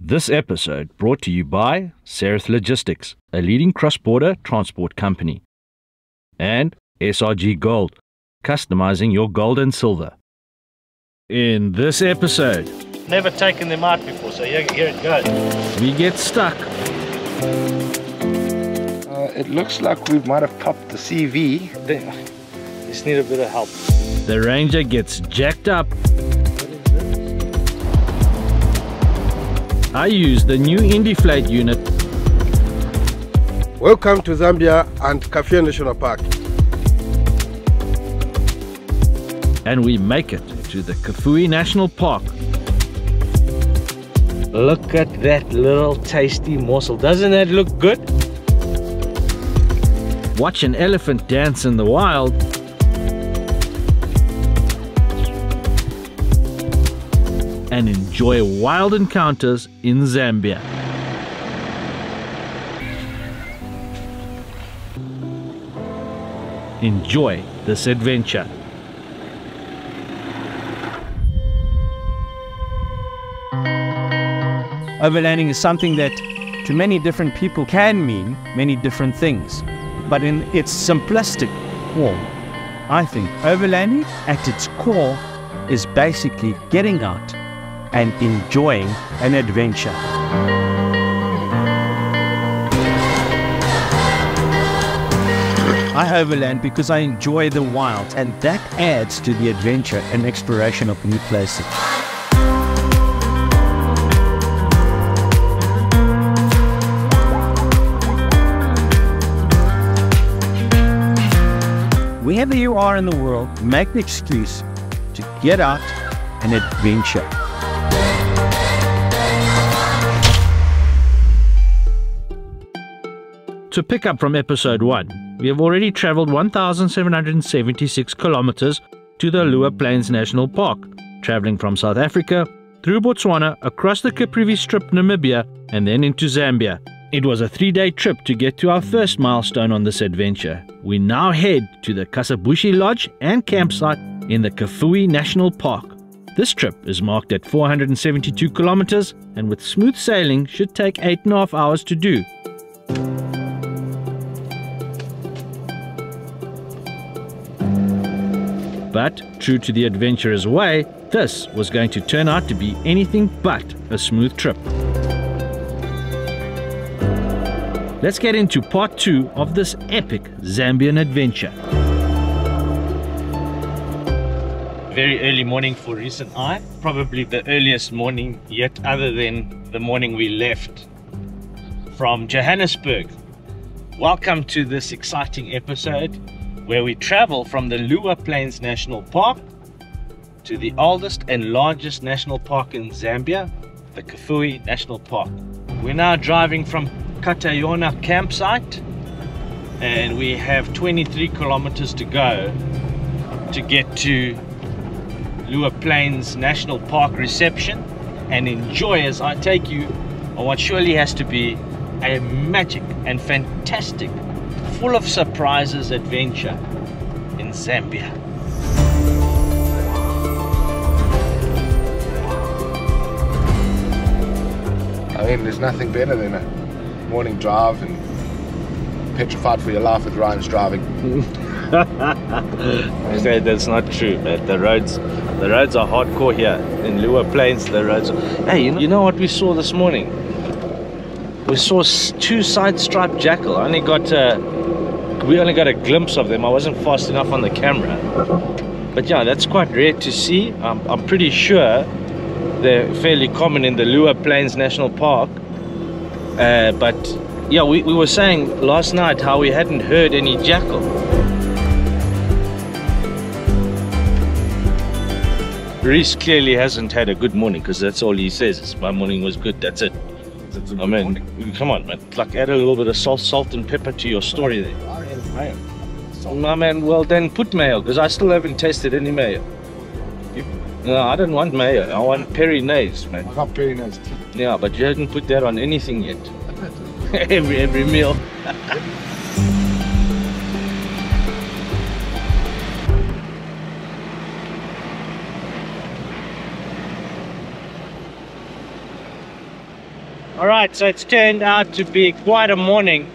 This episode brought to you by Serith Logistics, a leading cross-border transport company, and SRG Gold, customizing your gold and silver. In this episode, never taken them out before, so here it goes. We get stuck. It looks like we might have popped the CV. Just need a bit of help. The Ranger gets jacked up. I use the new Indiflate unit. Welcome to Zambia and Kafue National Park. And we make it to the Kafue National Park. Look at that little tasty morsel. Doesn't that look good? Watch an elephant dance in the wild. And enjoy wild encounters in Zambia. Enjoy this adventure. Overlanding is something that to many different people can mean many different things. But in its simplistic form, I think overlanding at its core is basically getting out and enjoying an adventure. I overland because I enjoy the wild, and that adds to the adventure and exploration of new places. Wherever you are in the world, make the excuse to get out and adventure. To pick up from episode 1, we have already traveled 1,776 kilometers to the Lower Plains National Park, traveling from South Africa, through Botswana, across the Caprivi Strip, Namibia, and then into Zambia. It was a 3-day trip to get to our first milestone on this adventure. We now head to the Kasabushi Lodge and campsite in the Kafue National Park. This trip is marked at 472 kilometers and with smooth sailing should take 8.5 hours to do. But, true to the adventurer's way, this was going to turn out to be anything but a smooth trip. Let's get into part 2 of this epic Zambian adventure. Very early morning for recent eye. Probably the earliest morning yet, other than the morning we left from Johannesburg. Welcome to this exciting episode where we travel from the Lower Plains National Park to the oldest and largest national park in Zambia, the Kafue National Park. We're now driving from Katayona campsite and we have 23 kilometers to go to get to Lower Plains National Park reception and enjoy as I take you on what surely has to be a magic and fantastic, full of surprises adventure in Zambia. I mean, there's nothing better than a morning drive and petrified for your life with Ryan's driving. That's not true, man. The roads are hardcore here in Lower Plains. The roads are... Hey, you know what we saw this morning? We saw 2 side-striped jackal. We only got a glimpse of them. I wasn't fast enough on the camera. But yeah, that's quite rare to see. I'm pretty sure they're fairly common in the Lower Plains National Park. But yeah, we were saying last night how we hadn't heard any jackal. Reese clearly hasn't had a good morning because that's all he says is my morning was good, that's it. I mean, come on, man. Like, add a little bit of salt and pepper to your story there. Mayo. No, man, well then put mayo, because I still haven't tasted any mayo. No, I don't want mayo. I want peri-naise, man. I got peri-naise. Yeah, but you hadn't put that on anything yet. every meal. Alright, so it's turned out to be quite a morning.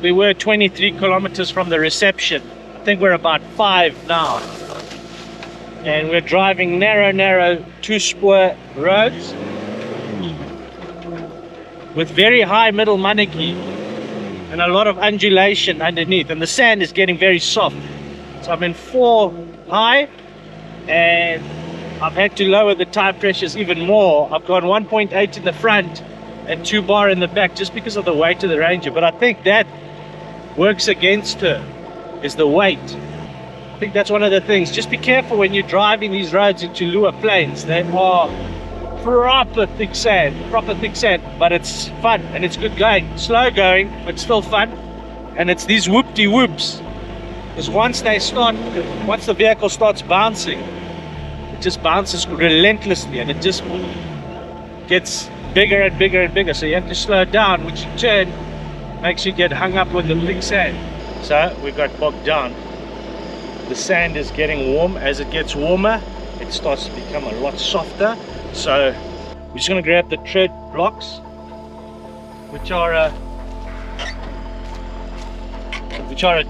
We were 23 kilometers from the reception. I think we're about 5 now. And we're driving narrow two-spur roads with very high middle maneki and a lot of undulation underneath, and the sand is getting very soft. So I'm in 4 high and I've had to lower the tire pressures even more. I've gone 1.8 in the front and 2 bar in the back just because of the weight of the Ranger, but I think that works against her, is the weight. I think that's one of the things. Just be careful when you're driving these roads into Lower Plains. They are proper thick sand, but it's fun and it's good going. Slow going, but still fun. And it's these whoop-de-whoops. Because once the vehicle starts bouncing, it just bounces relentlessly and it just gets bigger and bigger and bigger. So you have to slow down, which in turn makes you get hung up with the thick sand. So we got bogged down. The sand is getting warm. As it gets warmer, it starts to become a lot softer. So we're just going to grab the tread blocks, which are a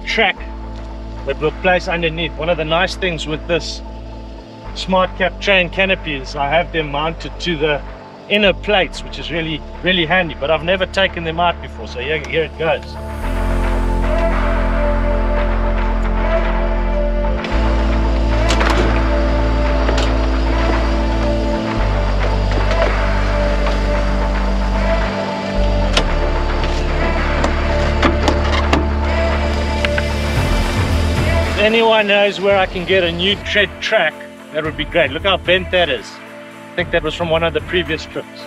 track that we'll place underneath. One of the nice things with this Smart Cap train canopy is I have them mounted to the inner plates, which is really handy, but I've never taken them out before, so here it goes. If anyone knows where I can get a new tread track, that would be great. Look how bent that is. I think that was from one of the previous trips.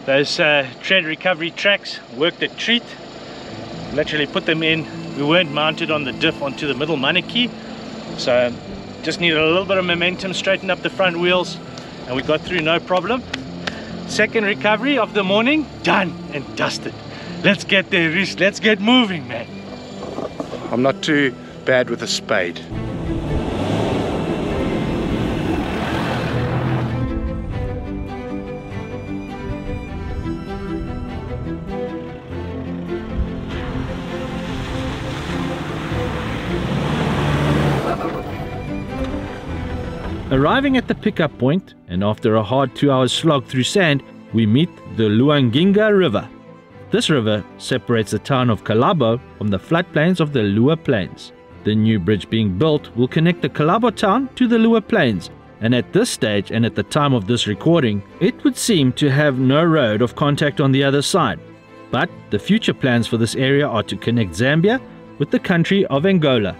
Those tread recovery tracks worked a treat. Literally put them in. We weren't mounted on the diff onto the middle maneki, so just needed a little bit of momentum, straightened up the front wheels, and we got through no problem. Second recovery of the morning, done and dusted. Let's get there, Rhys. Let's get moving, man. I'm not too bad with a spade. Arriving at the pickup point, and after a hard 2-hour slog through sand, we meet the Luanginga River. This river separates the town of Kolabo from the floodplains of the Lower Plains. The new bridge being built will connect the Kolabo town to the Lower Plains, and at this stage and at the time of this recording, it would seem to have no road of contact on the other side. But the future plans for this area are to connect Zambia with the country of Angola.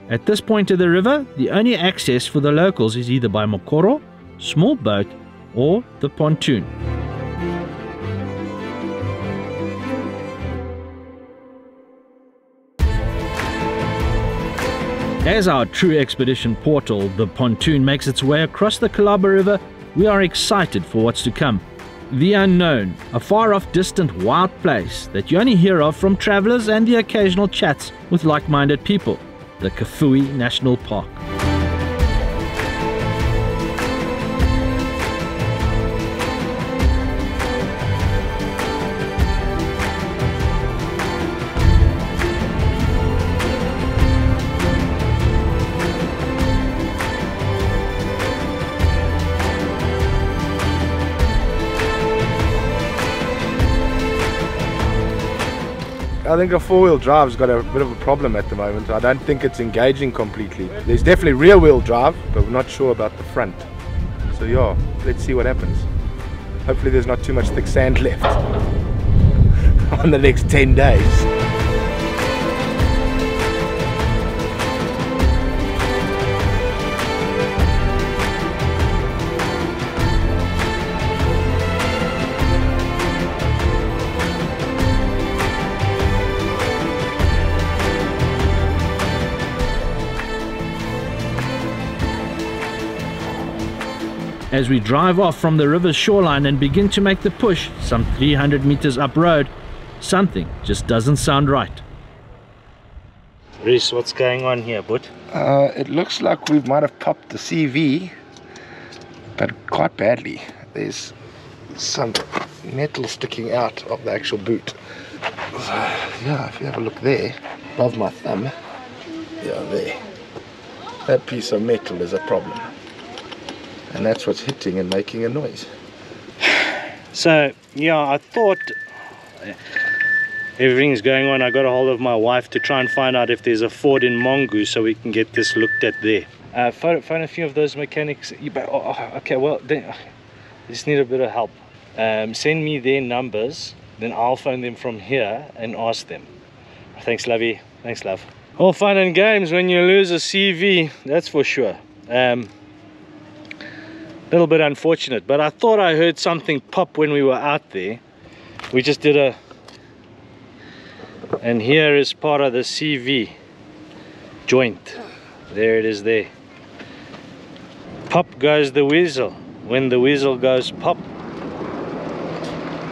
At this point of the river, the only access for the locals is either by mokoro, small boat, or the pontoon. As our true expedition portal, the pontoon, makes its way across the Kolabo River, we are excited for what's to come. The unknown, a far-off distant wild place that you only hear of from travelers and the occasional chats with like-minded people. The Kafue National Park. I think a four-wheel drive's got a bit of a problem at the moment. I don't think it's engaging completely. There's definitely rear-wheel drive, but we're not sure about the front. So yeah, let's see what happens. Hopefully there's not too much thick sand left on the next 10 days. As we drive off from the river's shoreline and begin to make the push some 300 meters up road, something just doesn't sound right. Reese, what's going on here, bud? It looks like we might have popped the CV, but quite badly. There's some metal sticking out of the actual boot. So, yeah, if you have a look there, above my thumb, yeah, there. That piece of metal is a problem. And that's what's hitting and making a noise. So, yeah, I thought everything's going on. I got a hold of my wife to try and find out if there's a Ford in Mvuu so we can get this looked at there. Phone a few of those mechanics. Okay, well, then, I just need a bit of help. Send me their numbers, then I'll phone them from here and ask them. Thanks, lovey. Thanks, love. All fun and games when you lose a CV, that's for sure. Little bit unfortunate, but I thought I heard something pop when we were out there. We just did a, and here is part of the CV joint. There it is there. Pop goes the weasel. When the weasel goes pop.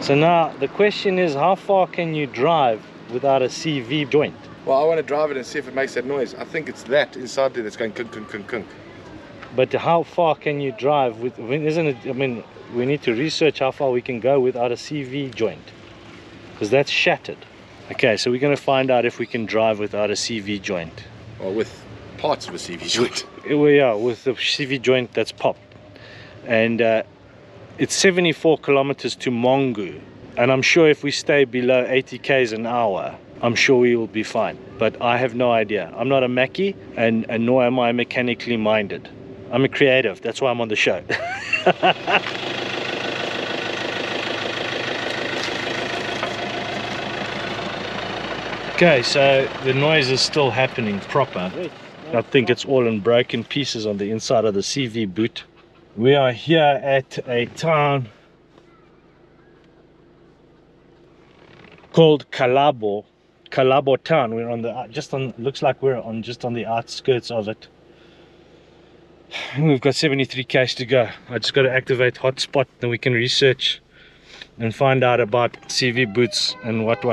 So now the question is, how far can you drive without a CV joint? Well, I want to drive it and see if it makes that noise. I think it's that inside there that's going kunk, kunk, kunk, kunk. But how far can you drive with, isn't it, I mean, we need to research how far we can go without a CV joint, because that's shattered. Okay, so we're going to find out if we can drive without a CV joint. Or with parts of a CV joint. Well, yeah, with the CV joint that's popped. And it's 74 kilometers to Mvuu, and I'm sure if we stay below 80 k's an hour, I'm sure we will be fine. But I have no idea. I'm not a Mackie, and nor am I mechanically minded. I'm a creative, that's why I'm on the show. Okay, so the noise is still happening proper. I think it's all in broken pieces on the inside of the CV boot. We are here at a town called Kolabo. Kolabo town. We're on the looks like we're on just on the outskirts of it. We've got 73 k's to go. I just got to activate hotspot, then we can research and find out about CV boots and what.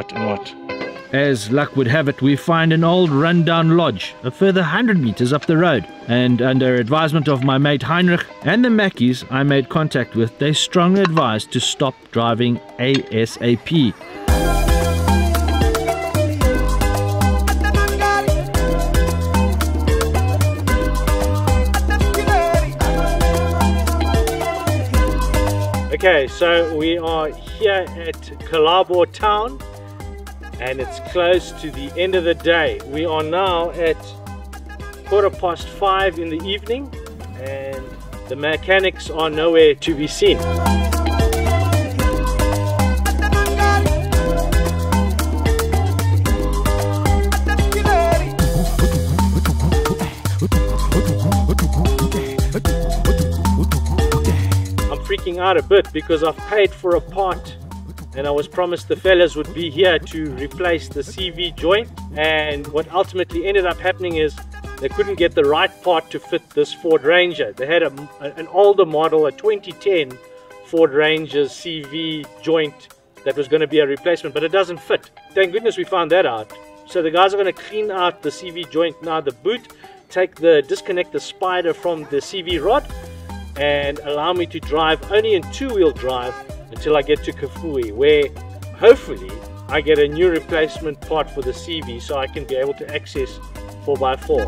As luck would have it, we find an old rundown lodge a further 100 meters up the road, and under advisement of my mate Heinrich and the Mackies I made contact with, they strongly advised to stop driving ASAP. Okay, so we are here at Kolabo town, and it's close to the end of the day. We are now at 5:15 in the evening, and the mechanics are nowhere to be seen. Freaking out a bit because I've paid for a part and I was promised the fellas would be here to replace the CV joint, and what ultimately ended up happening is they couldn't get the right part to fit this Ford Ranger. They had an older model, a 2010 Ford Ranger CV joint that was going to be a replacement, but it doesn't fit. Thank goodness we found that out. So the guys are going to clean out the CV joint now, the boot, disconnect the spider from the CV rod, and allow me to drive only in two-wheel drive until I get to Kafue, where hopefully I get a new replacement part for the CV so I can be able to access 4x4.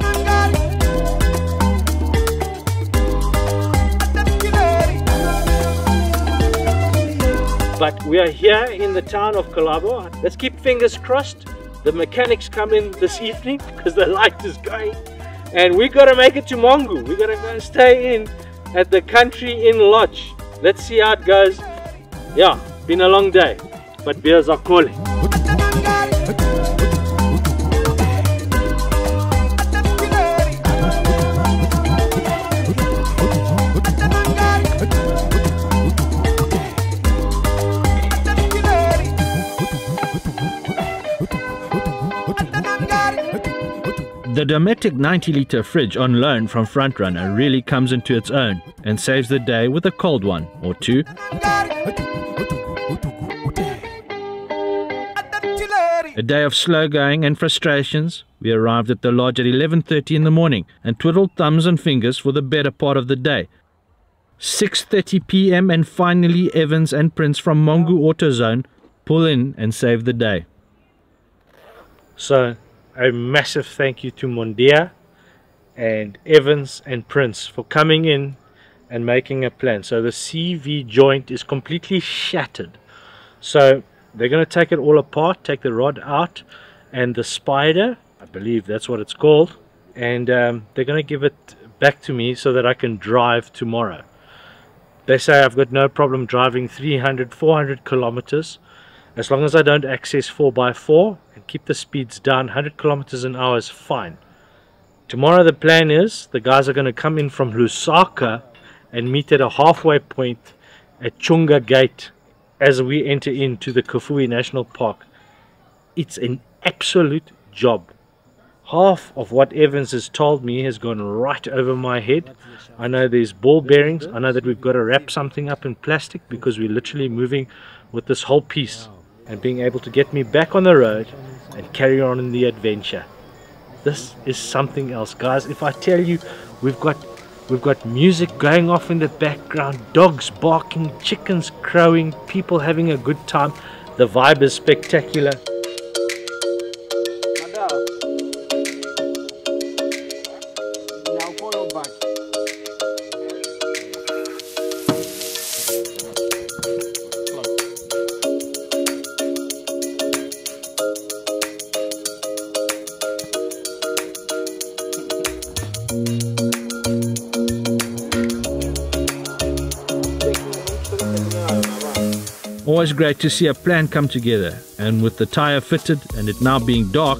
But we are here in the town of Kolabo. Let's keep fingers crossed The mechanics come in this evening because the light is going, and we gotta make it to Mvuu. We gotta go and stay in at the Country Inn Lodge. Let's see how it goes. Yeah, been a long day, but beers are calling. The Dometic 90-litre fridge on loan from Frontrunner really comes into its own and saves the day with a cold one or two. A day of slow going and frustrations. We arrived at the lodge at 11:30 in the morning and twiddled thumbs and fingers for the better part of the day. 6:30 p.m. and finally Evans and Prince from Mvuu AutoZone pull in and save the day. So a massive thank you to Mondia and Evans and Prince for coming in and making a plan. So the CV joint is completely shattered. So they're going to take it all apart, take the rod out and the spider, I believe that's what it's called, and they're going to give it back to me so that I can drive tomorrow. They say I've got no problem driving 300, 400 kilometers as long as I don't access 4x4 and keep the speeds down. 100 kilometers an hour is fine. Tomorrow the plan is the guys are going to come in from Lusaka and meet at a halfway point at Chunga Gate as we enter into the Kafue National Park. It's an absolute job. Half of what Evans has told me has gone right over my head. I know there's ball bearings. I know that we've got to wrap something up in plastic because we're literally moving with this whole piece and being able to get me back on the road and carry on in the adventure. This is something else, guys. If I tell you, we've got music going off in the background, dogs barking, chickens crowing, people having a good time. The vibe is spectacular. Always great to see a plan come together, and with the tyre fitted and it now being dark,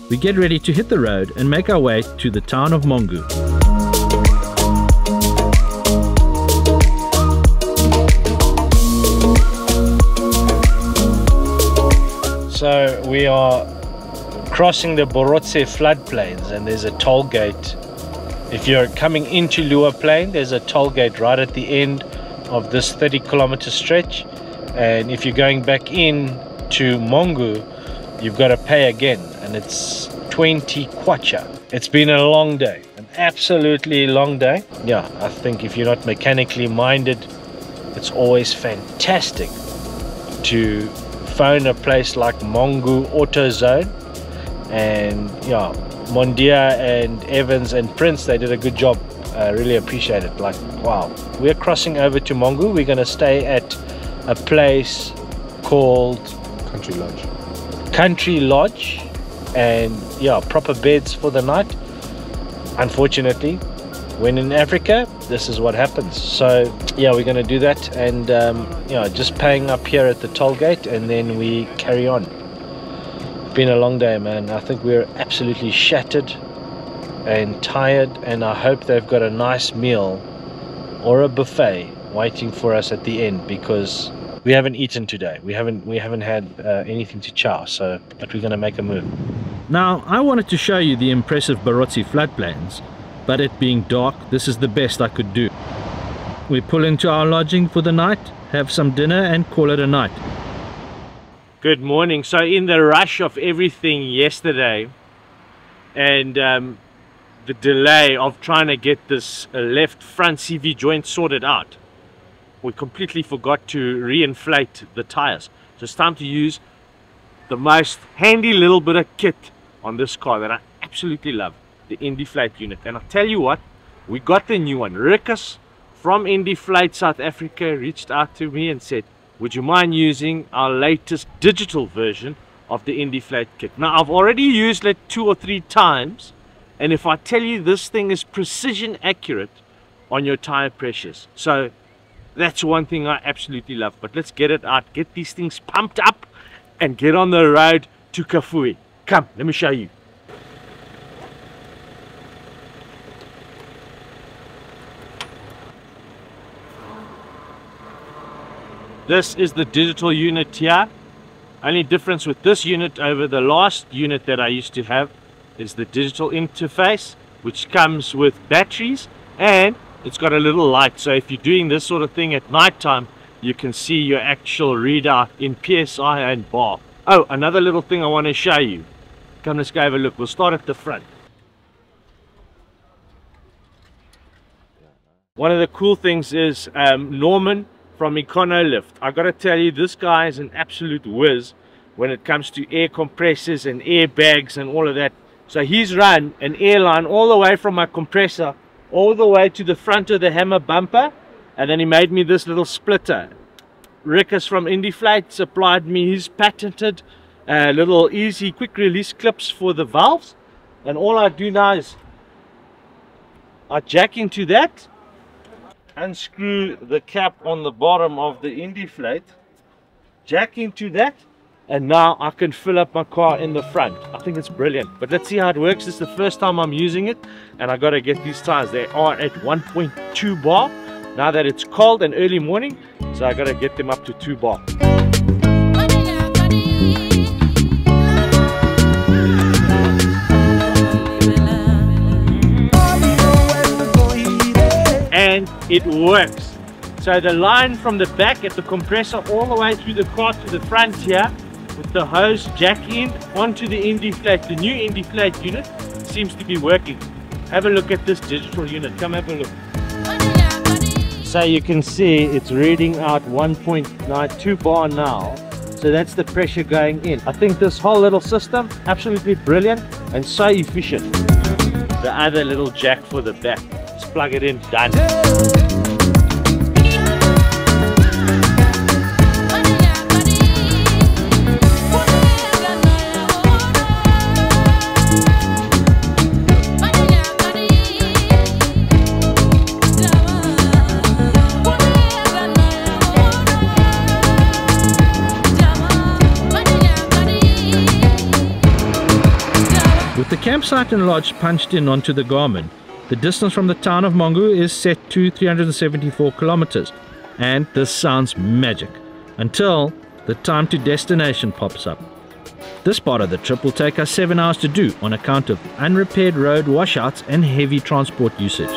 we get ready to hit the road and make our way to the town of Mvuu. So we are crossing the Borotse floodplains and there's a toll gate. If you're coming into Lower Plain, there's a toll gate right at the end of this 30-kilometer stretch. And if you're going back in to Mvuu, you've got to pay again, and it's 20 kwacha. It's been a long day, an absolutely long day. Yeah, I think if you're not mechanically minded, it's always fantastic to phone a place like Mvuu AutoZone. And yeah, Mondia and Evans and Prince, they did a good job. I really appreciate it. Like, wow. We're crossing over to Mvuu. We're going to stay at a place called Country Lodge, and yeah, proper beds for the night. Unfortunately, when in Africa, this is what happens. So yeah, we're going to do that, and yeah, just paying up here at the toll gate, and then we carry on. Been a long day, man. I think we're absolutely shattered and tired, and I hope they've got a nice meal or a buffet waiting for us at the end, because we haven't eaten today. We haven't had anything to chow, so but we're going to make a move. Now I wanted to show you the impressive Borotse floodplains, but it being dark, this is the best I could do. We pull into our lodging for the night, have some dinner and call it a night. Good morning. So in the rush of everything yesterday and the delay of trying to get this left front CV joint sorted out, we completely forgot to re-inflate the tires. So it's time to use the most handy little bit of kit on this car that I absolutely love, the Indiflate unit. And I'll tell you what, we got the new one. Rikus from Indiflate South Africa reached out to me and said, would you mind using our latest digital version of the Indiflate kit. Now I've already used it 2 or 3 times, and if I tell you, this thing is precision accurate on your tire pressures. So that's one thing I absolutely love. But let's get it out, get these things pumped up, and get on the road to Kafue. Come, let me show you. This is the digital unit here. Only difference with this unit over the last unit that I used to have is the digital interface, which comes with batteries, and it's got a little light. So if you're doing this sort of thing at night time, you can see your actual readout in PSI and bar. Oh, another little thing I want to show you. Come, let's go have a look. We'll start at the front. One of the cool things is Norman from EconoLift. I gotta tell you, this guy is an absolute whiz when it comes to air compressors and airbags and all of that. So he's run an airline all the way from my compressor all the way to the front of the hammer bumper, and then he made me this little splitter. Rickus from Indiflate supplied me his patented little easy quick release clips for the valves, and all I do now is I jack into that, unscrew the cap on the bottom of the Indiflate, jack into that, and now I can fill up my car in the front. I think it's brilliant. But let's see how it works. This is the first time I'm using it, and I got to get these tires. They are at 1.2 bar now that it's cold and early morning, so I got to get them up to 2 bar. And it works. So the line from the back at the compressor all the way through the car to the front here, with the hose jack in onto the Indiflate, the new Indiflate unit, seems to be working. Have a look at this digital unit. Come have a look. So you can see it's reading out 1.92 bar now. So that's the pressure going in. I think this whole little system, absolutely brilliant and so efficient. The other little jack for the back. Just plug it in, done. With the campsite and lodge punched in onto the Garmin, the distance from the town of Mvuu is set to 374 kilometers, and this sounds magic until the time to destination pops up. This part of the trip will take us 7 hours to do on account of unrepaired road washouts and heavy transport usage.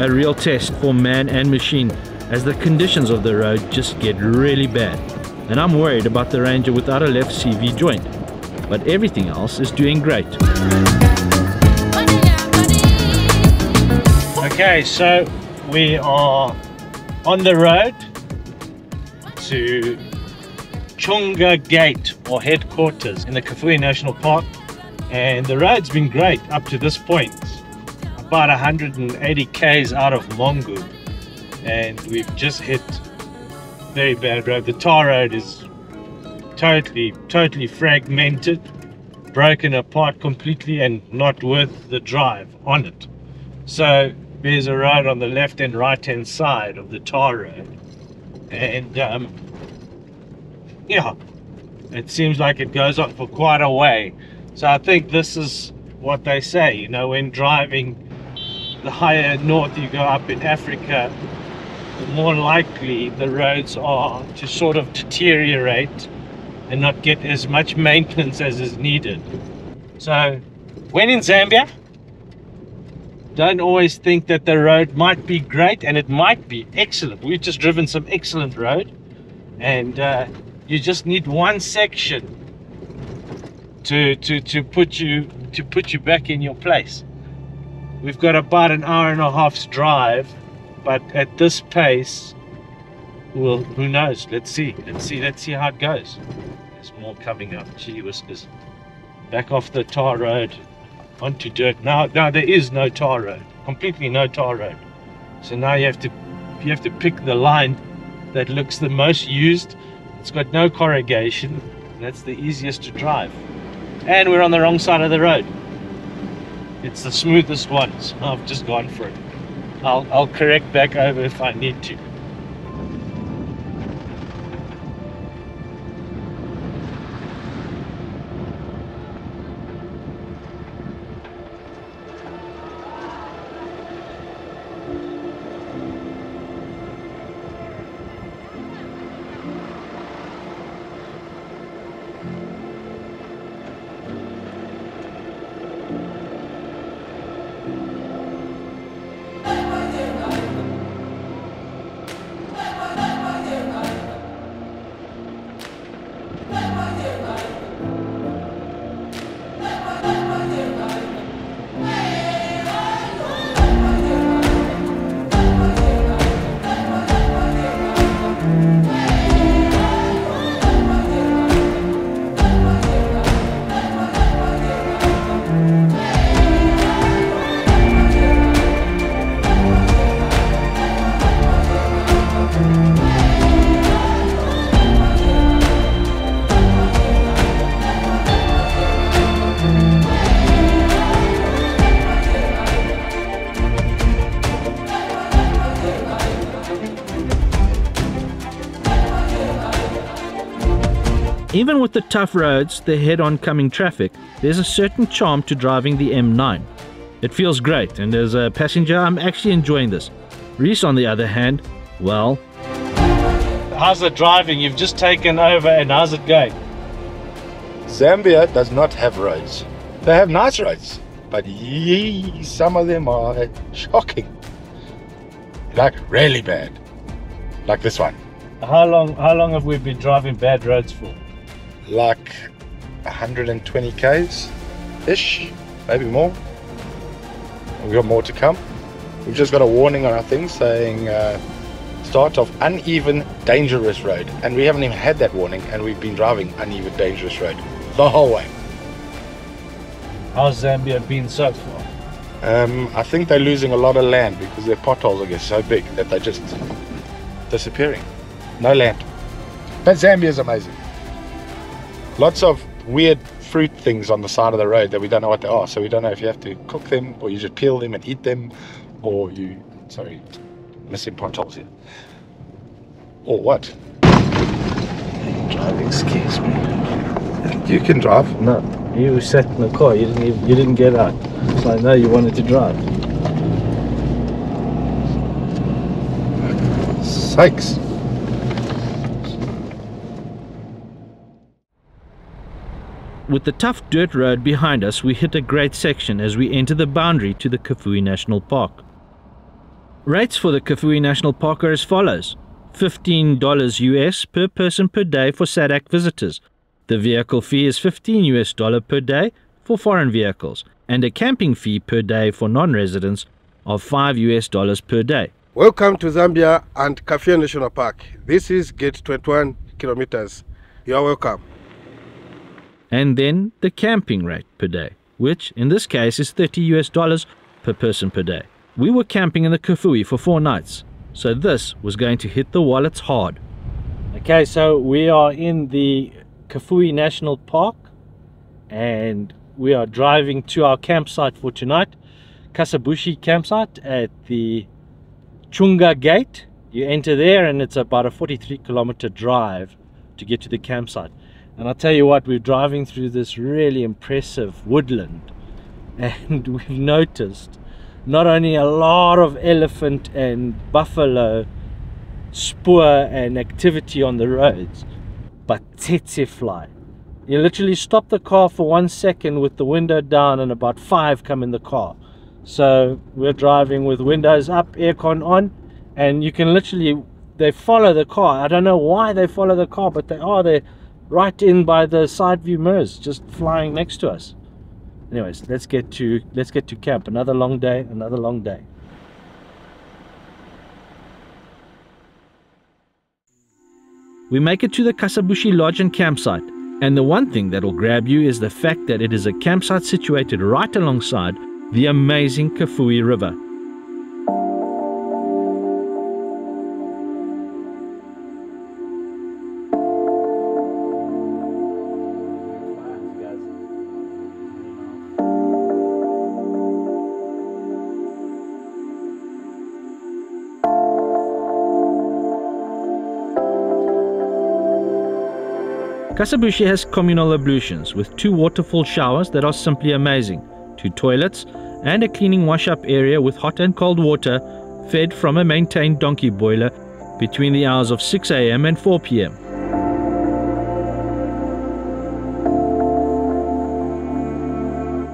A real test for man and machine, as the conditions of the road just get really bad, and I'm worried about the Ranger without a left CV joint, but everything else is doing great. Okay, so we are on the road to Chunga Gate, or headquarters in the Kafue National Park, and the road's been great up to this point. About 180 k's out of Mvuu, and we've just hit very bad road. The tar road is totally fragmented, broken apart completely, and not worth the drive on it. So there's a road on the left and right hand side of the tar road, and yeah, it seems like it goes on for quite a way. So I think this is what they say, you know, when driving the higher north you go up in Africa, the more likely the roads are to sort of deteriorate and not get as much maintenance as is needed. So when in Zambia, don't always think that the road might be great, and it might be excellent. We've just driven some excellent road, and you just need one section to put you back in your place. We've got about an hour and a half's drive, but at this pace, well, who knows? Let's see how it goes. There's more coming up. Gee whiskers. Back off the tar road onto dirt. Now there is no tar road. Completely no tar road. So now you have to pick the line that looks the most used. It's got no corrugation. That's the easiest to drive. And we're on the wrong side of the road. It's the smoothest one, so I've just gone for it. I'll correct back over if I need to. Even with the tough roads, the head-on coming traffic, there's a certain charm to driving the M9. It feels great, and as a passenger, I'm actually enjoying this. Reese, on the other hand, well... How's the driving? You've just taken over, and how's it going? Zambia does not have roads. They have nice roads, but some of them are shocking. Like really bad. Like this one. How long have we been driving bad roads for? Like 120 k's ish, maybe more. We've got more to come. We've just got a warning on our thing saying start of uneven dangerous road, and we haven't even had that warning, and we've been driving uneven dangerous road the whole way. How's Zambia been so far? I think they're losing a lot of land because their potholes are getting so big that they're just disappearing. No land. But Zambia is amazing. Lots of weird fruit things on the side of the road that we don't know what they are. So we don't know if you have to cook them, or you just peel them and eat them, or you... Sorry, missing potholes here. Or what? Driving scares me. You can drive. No, you sat in the car. You didn't get out. So I know you wanted to drive. Sakes. With the tough dirt road behind us, we hit a great section as we enter the boundary to the Kafue National Park. Rates for the Kafue National Park are as follows: $15 US per person per day for SADC visitors. The vehicle fee is $15 US per day for foreign vehicles, and a camping fee per day for non-residents of $5 US per day. Welcome to Zambia and Kafue National Park. This is gate 21 kilometers. You are welcome. And then the camping rate per day, which in this case is $30 US per person per day. We were camping in the Kafue for 4 nights, so this was going to hit the wallets hard. Okay, so we are in the Kafue National Park, and we are driving to our campsite for tonight, Kasabushi campsite at the Chunga gate. You enter there and it's about a 43-kilometer drive to get to the campsite. And I'll tell you what, we're driving through this really impressive woodland, and we've noticed not only a lot of elephant and buffalo spoor and activity on the roads, but tsetse fly. You literally stop the car for 1 second with the window down and about 5 come in the car. So we're driving with windows up, aircon on, and you can literally, they follow the car. I don't know why they follow the car, but they're right in by the side view mirrors, just flying next to us. Anyways, let's get to camp. Another long day, another long day. We make it to the Kasabushi Lodge and campsite, and the one thing that will grab you is the fact that it is a campsite situated right alongside the amazing Kafue River. Kasabushi has communal ablutions with 2 waterfall showers that are simply amazing, 2 toilets, and a cleaning wash-up area with hot and cold water fed from a maintained donkey boiler between the hours of 6 AM and 4 PM.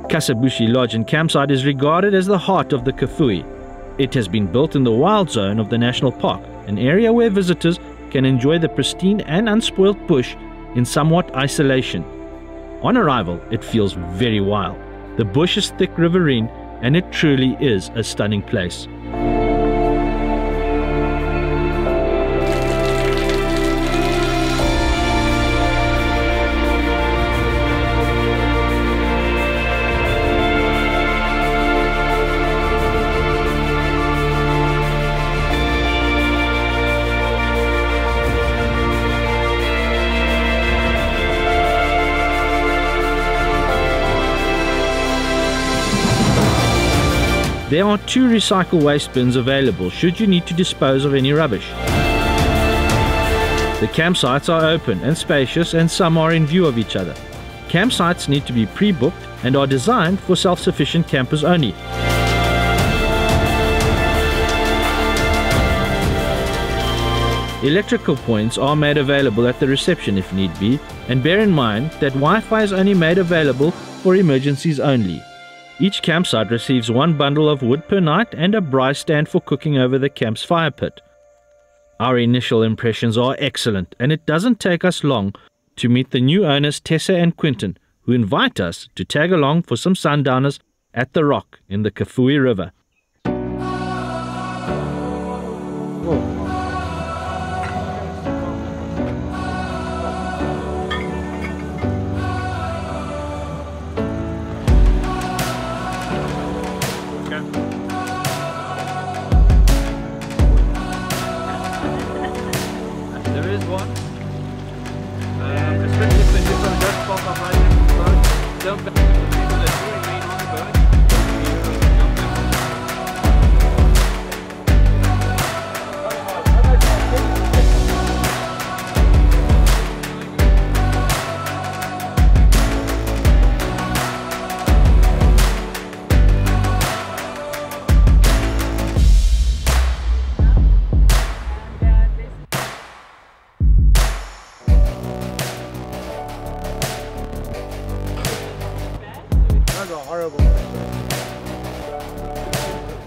Kasabushi Lodge and campsite is regarded as the heart of the Kafue. It has been built in the wild zone of the national park, an area where visitors can enjoy the pristine and unspoilt bush in somewhat isolation. On arrival, it feels very wild. The bush is thick riverine, and it truly is a stunning place. There are 2 recycle waste bins available should you need to dispose of any rubbish. The campsites are open and spacious, and some are in view of each other. Campsites need to be pre-booked and are designed for self-sufficient campers only. Electrical points are made available at the reception if need be, and bear in mind that Wi-Fi is only made available for emergencies only. Each campsite receives 1 bundle of wood per night and a braai stand for cooking over the camp's fire pit. Our initial impressions are excellent, and it doesn't take us long to meet the new owners Tessa and Quintin, who invite us to tag along for some sundowners at the rock in the Kafue River.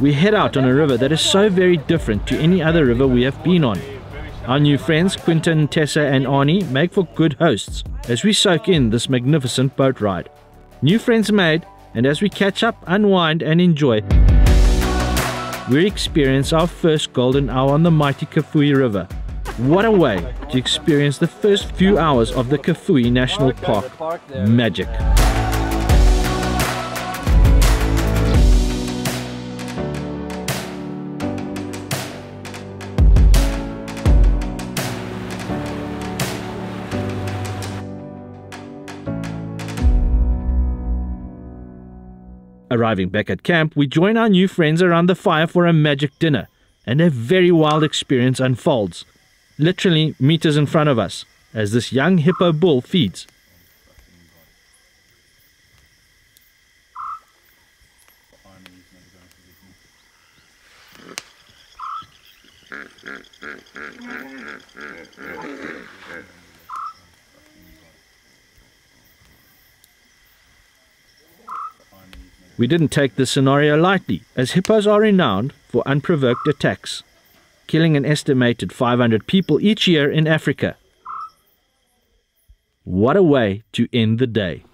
We head out on a river that is so very different to any other river we have been on. Our new friends Quintin, Tessa and Arnie make for good hosts as we soak in this magnificent boat ride. New friends made, and as we catch up, unwind and enjoy, we experience our first golden hour on the mighty Kafue River. What a way to experience the first few hours of the Kafue National Park magic. Arriving back at camp, we join our new friends around the fire for a magic dinner, and a very wild experience unfolds, literally meters in front of us, as this young hippo bull feeds. We didn't take this scenario lightly, as hippos are renowned for unprovoked attacks, killing an estimated 500 people each year in Africa. What a way to end the day.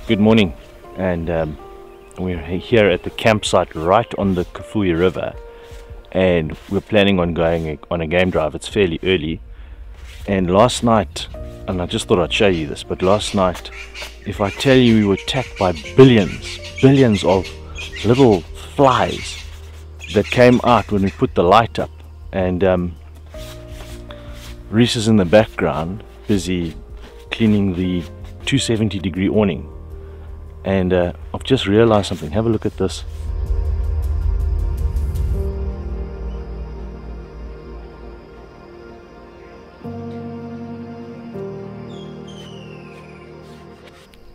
Good morning, and we're here at the campsite right on the Kafue River, and we're planning on going on a game drive. It's fairly early, and last night, and I just thought I'd show you this, but last night, if I tell you we were attacked by billions of little flies that came out when we put the light up, and Reese is in the background busy cleaning the 270-degree awning. And I've just realized something. Have a look at this.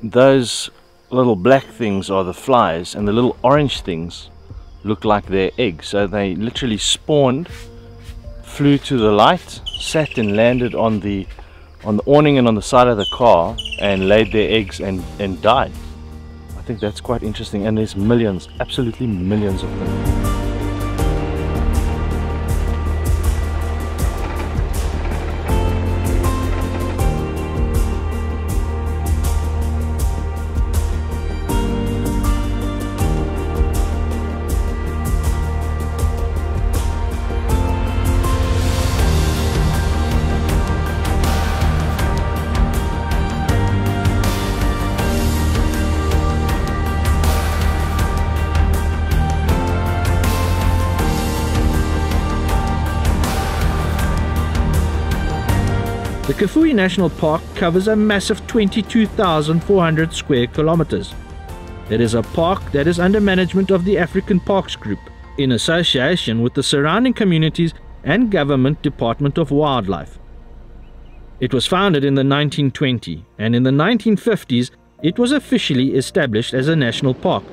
Those little black things are the flies, and the little orange things look like their eggs. So they literally spawned, flew to the light, sat and landed on the awning and on the side of the car, and laid their eggs and died. I think that's quite interesting, and there's millions, absolutely millions of them. The Kafue National Park covers a massive 22,400 square kilometers. It is a park that is under management of the African Parks Group, in association with the surrounding communities and Government Department of Wildlife. It was founded in the 1920s, and in the 1950s it was officially established as a national park.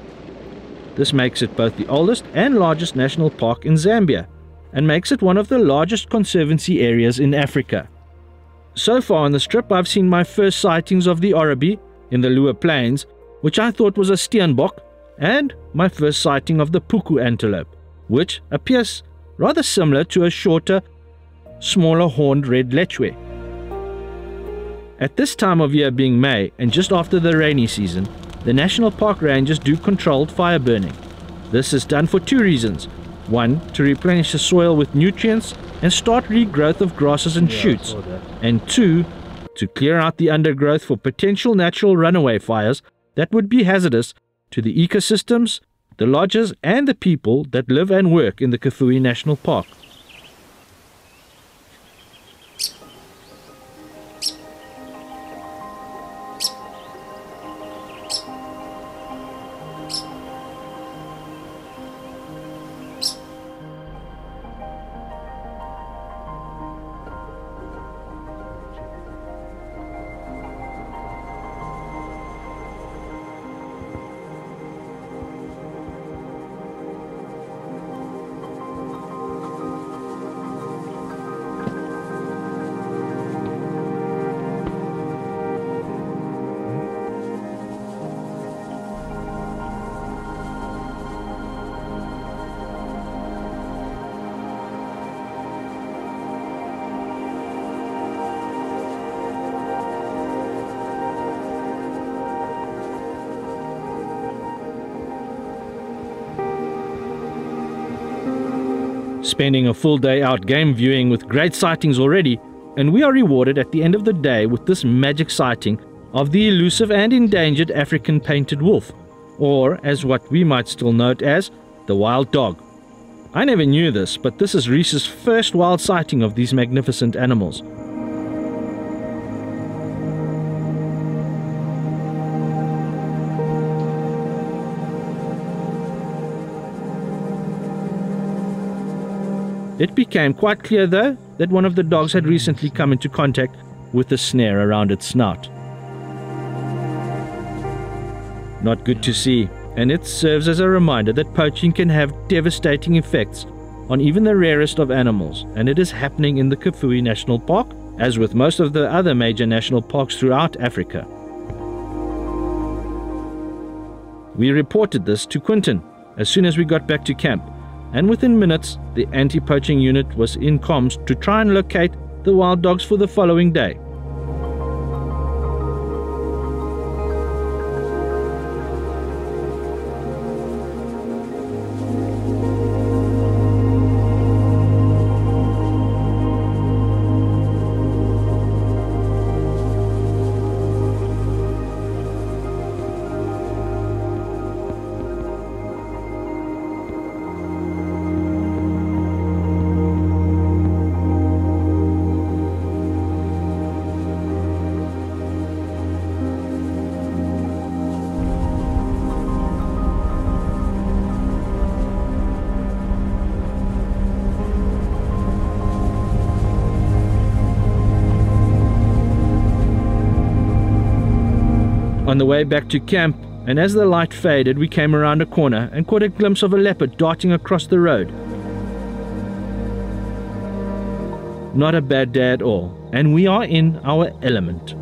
This makes it both the oldest and largest national park in Zambia, and makes it one of the largest conservancy areas in Africa. So far on this trip, I've seen my first sightings of the oribi in the Lower Plains, which I thought was a steenbok, and my first sighting of the puku antelope, which appears rather similar to a shorter, smaller horned red lechwe. At this time of year being May, and just after the rainy season, the National Park Rangers do controlled fire burning. This is done for two reasons. One, to replenish the soil with nutrients and start regrowth of grasses and shoots, and two, to clear out the undergrowth for potential natural runaway fires that would be hazardous to the ecosystems, the lodges and the people that live and work in the Kafue National Park. Spending a full day out game viewing with great sightings already, and we are rewarded at the end of the day with this magic sighting of the elusive and endangered African painted wolf, or as what we might still note as the wild dog. I never knew this, but this is Reese's first wild sighting of these magnificent animals. It became quite clear though that one of the dogs had recently come into contact with a snare around its snout. Not good to see, and it serves as a reminder that poaching can have devastating effects on even the rarest of animals, and it is happening in the Kafue National Park, as with most of the other major national parks throughout Africa. We reported this to Quintin as soon as we got back to camp, and within minutes the anti-poaching unit was in comms to try and locate the wild dogs for the following day. on the way back to camp, and as the light faded, we came around a corner and caught a glimpse of a leopard darting across the road. Not a bad day at all, and we are in our element.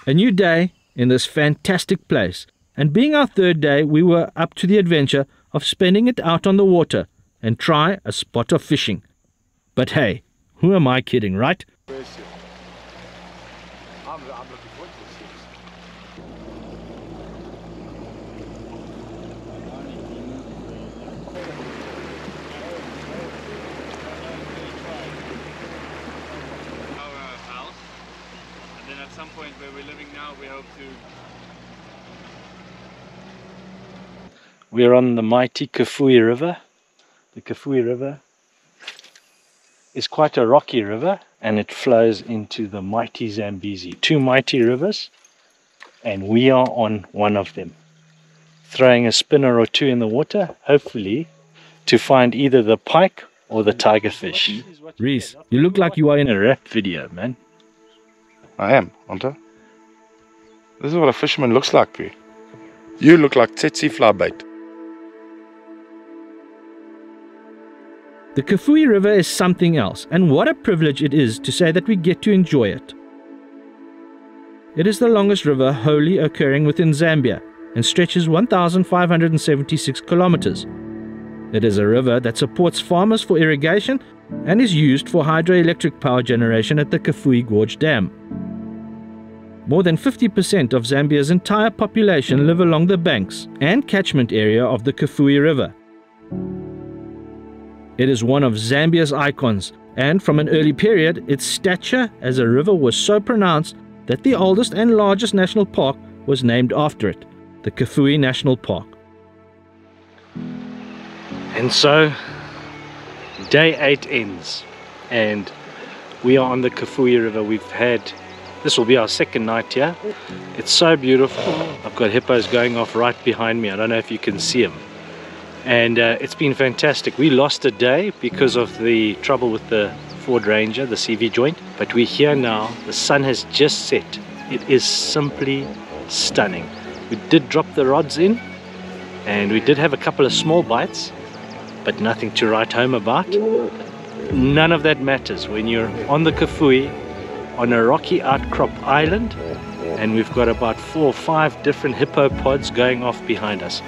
A new day in this fantastic place, and being our third day, we were up to the adventure of spending it out on the water and try a spot of fishing. But hey, who am I kidding, right? I'm looking forward to this. Our house, and then at some point where we're living now, we hope to. We're on the mighty Kafue River. The Kafue River is quite a rocky river, and it flows into the mighty Zambezi. Two mighty rivers, and we are on one of them. Throwing a spinner or two in the water, hopefully to find either the pike or the tiger fish. Reese, you look like you are in a rap video, man. I am, aren't I? This is what a fisherman looks like, P. You look like tsetse fly bait. The Kafue River is something else, and what a privilege it is to say that we get to enjoy it. It is the longest river wholly occurring within Zambia and stretches 1,576 kilometers. It is a river that supports farmers for irrigation and is used for hydroelectric power generation at the Kafue Gorge Dam. More than 50% of Zambia's entire population live along the banks and catchment area of the Kafue River. It is one of Zambia's icons, and from an early period, its stature as a river was so pronounced that the oldest and largest national park was named after it, the Kafue National Park. And so, day 8 ends, and we are on the Kafue River. This will be our second night here. It's so beautiful. I've got hippos going off right behind me. I don't know if you can see them. And it's been fantastic. We lost a day because of the trouble with the Ford Ranger, the CV joint, but we're here now. The sun has just set. It is simply stunning. We did drop the rods in, and we did have a couple of small bites, but nothing to write home about. None of that matters when you're on the Kafue on a rocky outcrop island, and we've got about 4 or 5 different hippo pods going off behind us.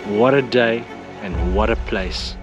What a day and what a place.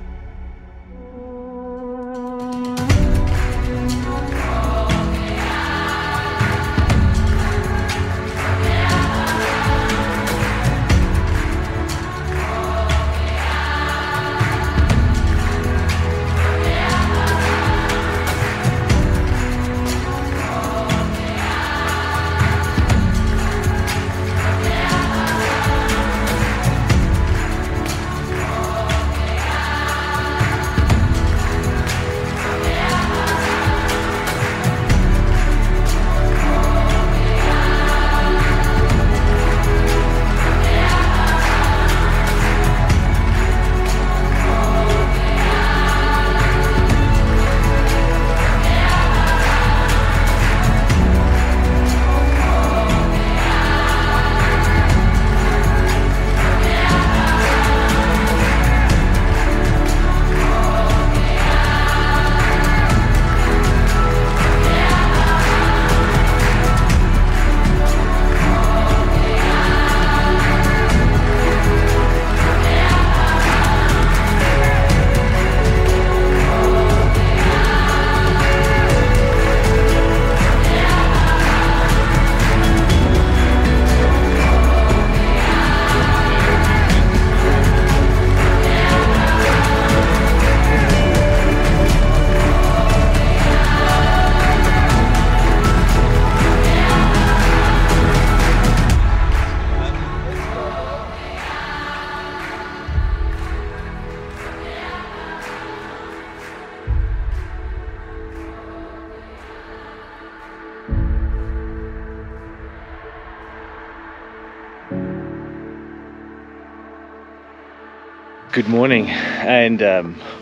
Good morning, and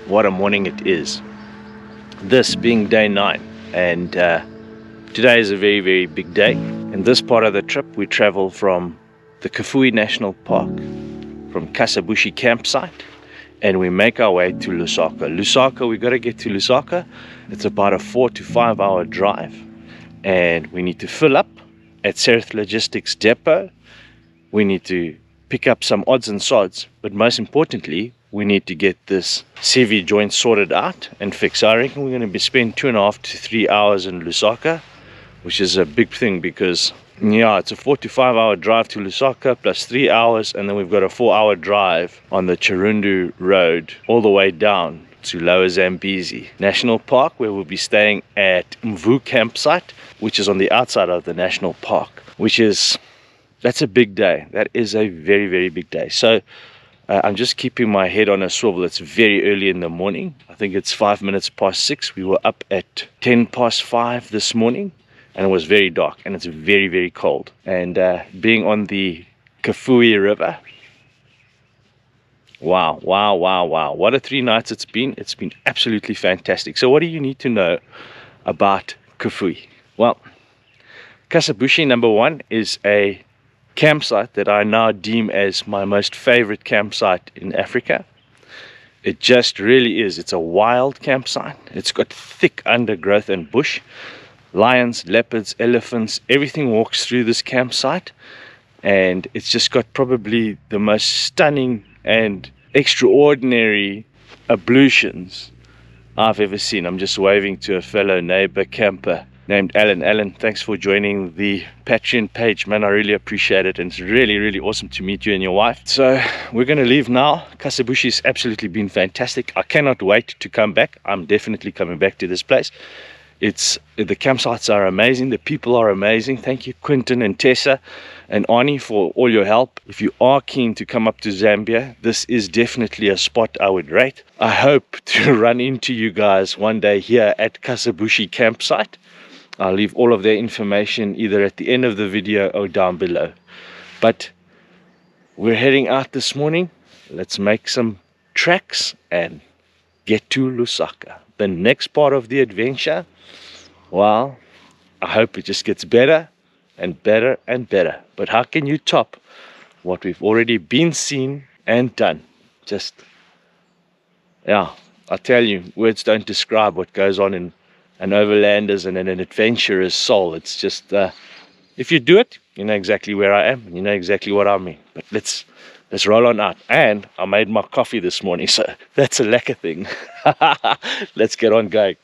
what a morning it is. This being day 9, and today is a very, very big day. In this part of the trip, we travel from the Kafue National Park, from Kasabushi campsite, and we make our way to Lusaka. We got to get to Lusaka. It's about a 4 to 5 hour drive, and we need to fill up at Saty Logistics Depot. We need to pick up some odds and sods, but most importantly, we need to get this CV joint sorted out and fixed. I reckon we're going to be spending 2.5 to 3 hours in Lusaka, which is a big thing because, yeah, it's a 4 to 5 hour drive to Lusaka plus 3 hours, and then we've got a 4 hour drive on the Chirundu Road all the way down to Lower Zambezi National Park, where we'll be staying at Mvuu campsite, which is on the outside of the national park, that's a big day. That is a very, very big day. So I'm just keeping my head on a swivel. It's very early in the morning. I think it's 5 minutes past 6. We were up at 10 past 5 this morning, and it was very dark, and it's very, very cold. And being on the Kafue River, wow, what a 3 nights it's been. It's been absolutely fantastic. So what do you need to know about Kafue? Well, Kasabushi, number 1, is a campsite that I now deem as my most favorite campsite in Africa. It just really is. It's a wild campsite. It's got thick undergrowth and bush. Lions, leopards, elephants, everything walks through this campsite, and it's just got probably the most stunning and extraordinary ablutions I've ever seen. I'm just waving to a fellow neighbor camper named Alan. Alan, thanks for joining the Patreon page, man. I really appreciate it, and it's really, really awesome to meet you and your wife. So we're going to leave now. Kasabushi's absolutely been fantastic. I cannot wait to come back. I'm definitely coming back to this place. The campsites are amazing. The people are amazing. Thank you, Quintin and Tessa and Arnie, for all your help. If you are keen to come up to Zambia, this is definitely a spot I would rate. I hope to run into you guys one day here at Kasabushi campsite. I'll leave all of their information either at the end of the video or down below. But we're heading out this morning. Let's make some tracks and get to Lusaka. The next part of the adventure, well, I hope it just gets better and better and better. But how can you top what we've already been seen and done? Just, yeah, I tell you, words don't describe what goes on in an overlander's and an adventurer's soul. It's just, if you do it, you know exactly where I am, and you know exactly what I mean. But let's roll on out. And I made my coffee this morning, so that's a lekker thing. Let's get on going.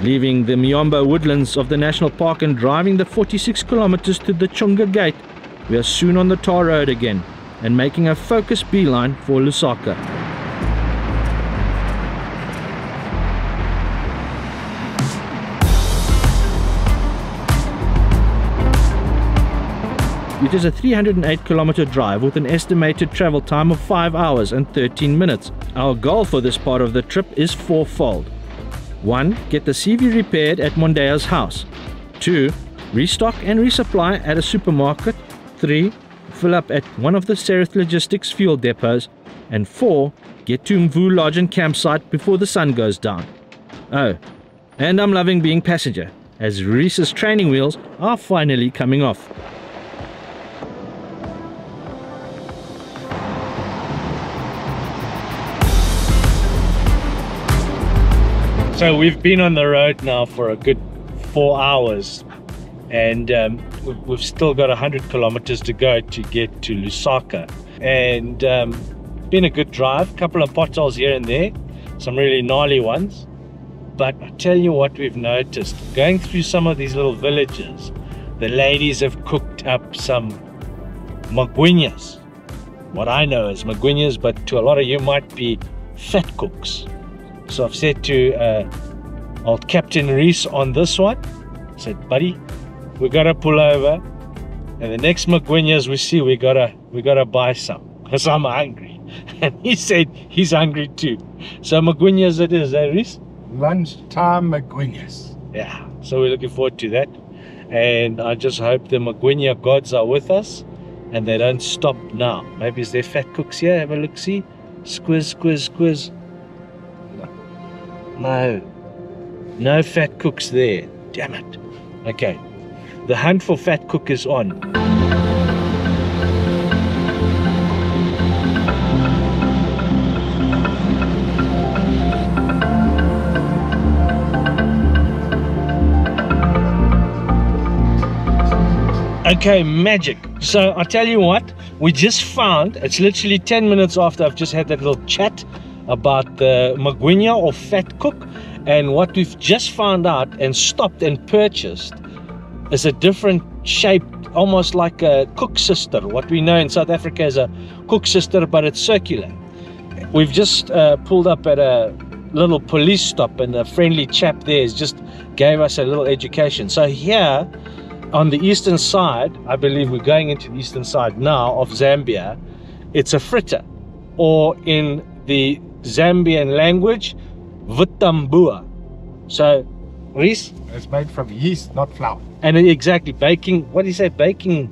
Leaving the Miombo woodlands of the national park and driving the 46 kilometers to the Chunga Gate, we are soon on the tar road again and making a focused beeline for Lusaka. It is a 308 kilometer drive with an estimated travel time of 5 hours and 13 minutes. Our goal for this part of the trip is fourfold. 1. Get the CV repaired at Mondea's house. 2. Restock and resupply at a supermarket. 3. Fill up at one of the Saty Logistics fuel depots. And 4. Get to Mvuu Lodge and campsite before the sun goes down. Oh, and I'm loving being passenger, as Reese's training wheels are finally coming off. So we've been on the road now for a good 4 hours, and we've still got 100 kilometers to go to get to Lusaka. And been a good drive, couple of potholes here and there, some really gnarly ones. But I tell you what we've noticed, going through some of these little villages, the ladies have cooked up some magwinyas. What I know is magwinyas, but to a lot of you might be fat cooks. So I've said to old Captain Reese on this one, I said, buddy, we gotta pull over, and the next magwinyas we see, we gotta buy some, because I'm hungry. And he said he's hungry too. So magwinyas it is, eh, Reese? Lunchtime magwinyas. Yeah, so we're looking forward to that. And I just hope the magwinya gods are with us and they don't stop now. Maybe is there fat cooks here? Have a look, see? Squiz, squiz, squiz. No fat cooks there. Damn it. Okay, the hunt for fat cook is on. Okay, magic. So I tell you what, we just found, it's literally 10 minutes after I've just had that little chat about the magwinya or fat cook, and what we've just found out and stopped and purchased is a different shape, almost like a cook sister. What we know in South Africa is a cook sister, but it's circular. We've just pulled up at a little police stop, and the friendly chap there just gave us a little education. So here on the eastern side, I believe we're going into the eastern side now of Zambia, it's a fritter, or in the Zambian language, vitambua. So, Reese? It's made from yeast, not flour. And exactly, baking, what do you say, baking?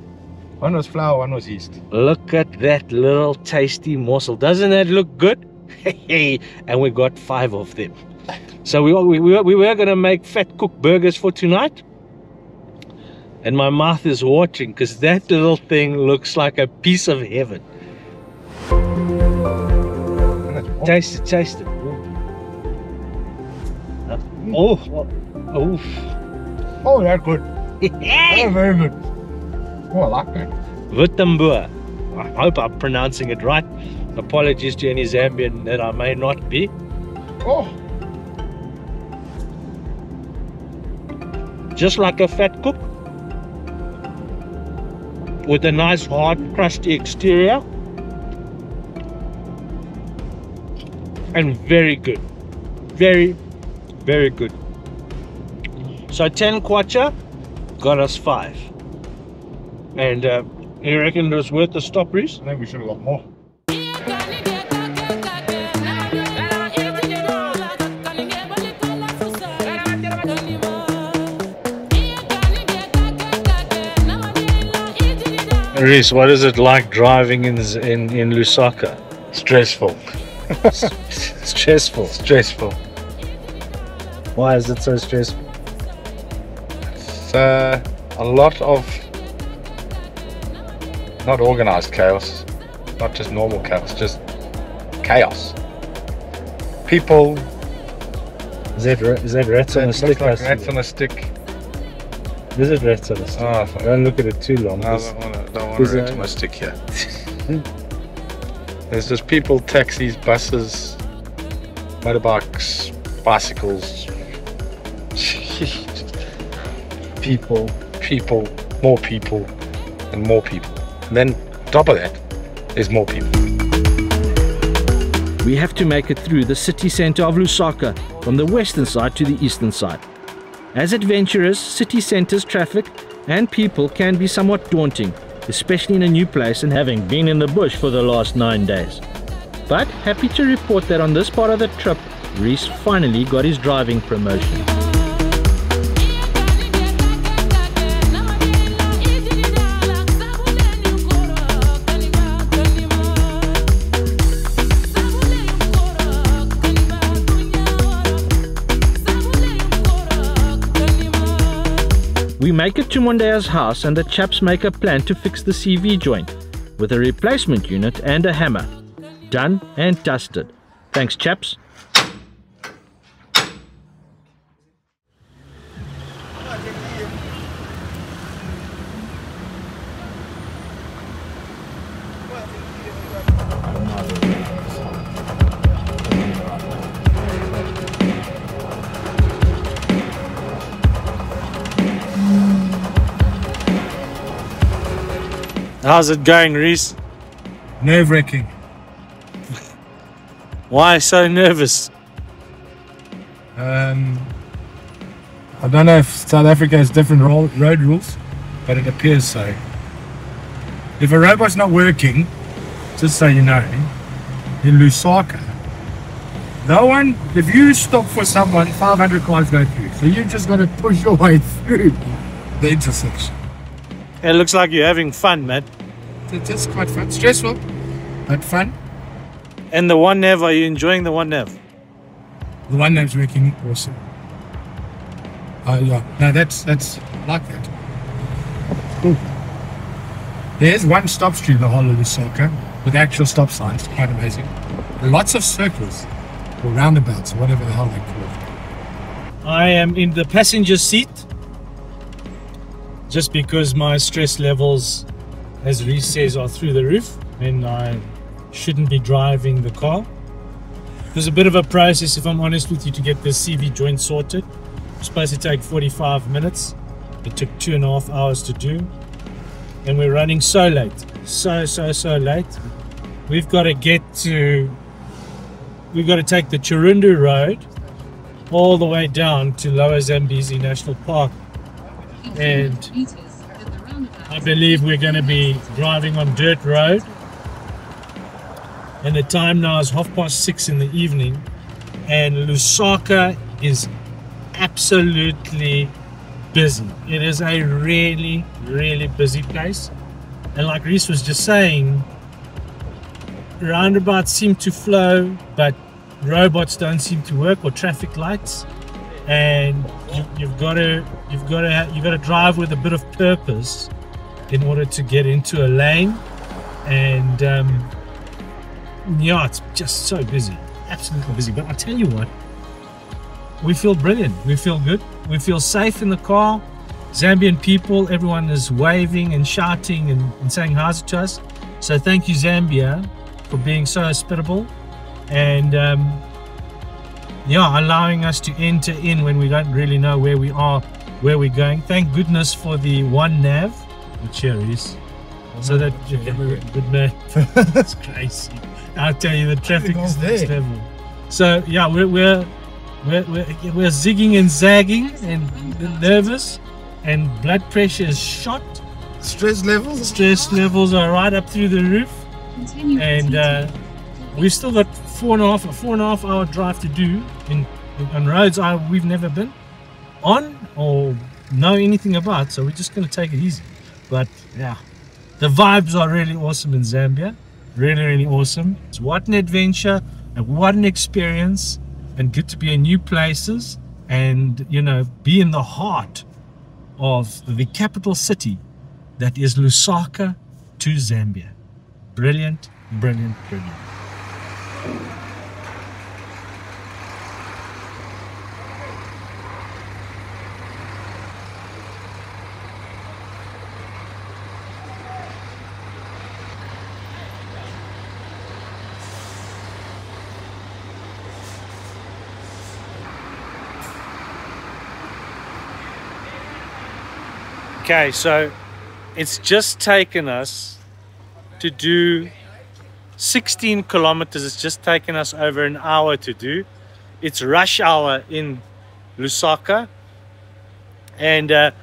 One was flour, one was yeast. Look at that little tasty morsel. Doesn't that look good? And we got 5 of them. So we were going to make fat cook burgers for tonight. And my mouth is watering because that little thing looks like a piece of heaven. Taste it, taste it. Oh, oh. Oh, that's good. That's very good. Oh, I like that. Vitambua. I hope I'm pronouncing it right. Apologies to any Zambian that I may not be. Oh. Just like a fat cook, with a nice hard crusty exterior, and very good, very good. So 10 kwacha got us 5, and you reckon it was worth the stop, Reese? I think we should have got more. Reese, what is it like driving in Lusaka? Stressful. Stressful. Why is it so stressful? It's a lot of not organized chaos, not just normal chaos, just chaos. People. Is that rats on a stick? Like rats on a stick. Is it rats on a stick? Oh, don't look at it too long. No, I don't want rats on a stick here. There's just people, taxis, buses, motorbikes, bicycles. People, more people, and more people. And then on top of that, there's more people. We have to make it through the city centre of Lusaka from the western side to the eastern side. As adventurers, city centres, traffic and people can be somewhat daunting, especially in a new place and having been in the bush for the last 9 days. But happy to report that on this part of the trip, Reese finally got his driving promotion. We make it to Mondea's house and the chaps make a plan to fix the CV joint with a replacement unit and a hammer. Done and dusted. Thanks, chaps. How's it going, Reese? Nerve-wracking. Why so nervous? I don't know if South Africa has different road rules, but it appears so. If a robot's not working, just so you know, in Lusaka, no one, if you stop for someone, 500 cars go through. So you just got to push your way through the intersection. It looks like you're having fun, man. It's just quite fun. Stressful, but fun. And the one nav, are you enjoying the one nav? The one nav's working awesome. Yeah. No, that's like that. Cool. There's one stop street in the whole of Lusaka with actual stop signs. Quite amazing. Lots of circles or roundabouts or whatever the hell they call it. I am in the passenger seat just because my stress levels, as Reese says, are through the roof and I shouldn't be driving the car. It was a bit of a process, if I'm honest with you, to get the CV joint sorted. It was supposed to take 45 minutes. It took 2.5 hours to do. And we're running so late. So late. We've got to take the Chirundu Road all the way down to Lower Zambezi National Park. And I believe we're going to be driving on dirt road. And the time now is 6:30 in the evening. And Lusaka is absolutely busy. It is a really busy place. And like Reese was just saying, roundabouts seem to flow, but robots don't seem to work, or traffic lights. And you've got to drive with a bit of purpose in order to get into a lane. And yeah, it's just so busy, absolutely busy. But I tell you what, we feel brilliant, we feel good, we feel safe in the car. Zambian people, everyone is waving and shouting and saying hi to us. So thank you, Zambia, for being so hospitable and yeah, allowing us to enter in when we don't really know where we are, where we're going. Thank goodness for the one nav, which here is, so that you can, good man. That's crazy. I'll tell you, the traffic is next level. So yeah, we're zigging and zagging and nervous, and blood pressure is shot. Stress levels? Stress levels are right up through the roof. And we've still got 4.5 hour drive to do on roads we've never been on or know anything about, so we're just going to take it easy. But yeah, the vibes are really awesome in Zambia. Really awesome. It's what an adventure and what an experience, and good to be in new places and, you know, be in the heart of the capital city that is Lusaka to Zambia. Brilliant. Okay, so it's just taken us to do 16 kilometers. It's just taken us over an hour to do. It's rush hour in Lusaka, and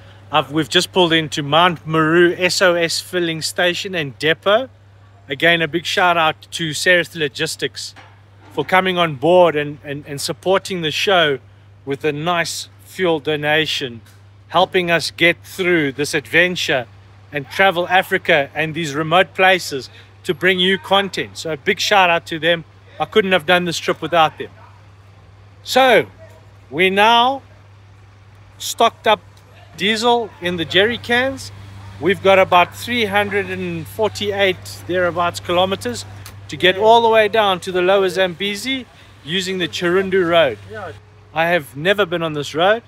we've just pulled into Mount Meru SOS filling station and depot. Again, a big shout out to Sareth Logistics for coming on board and supporting the show with a nice fuel donation, helping us get through this adventure and travel Africa and these remote places to bring you content. So a big shout out to them. I couldn't have done this trip without them. So we now stocked up diesel in the jerry cans. We've got about 348 thereabouts kilometers to get all the way down to the Lower Zambezi using the Chirundu Road. I have never been on this road.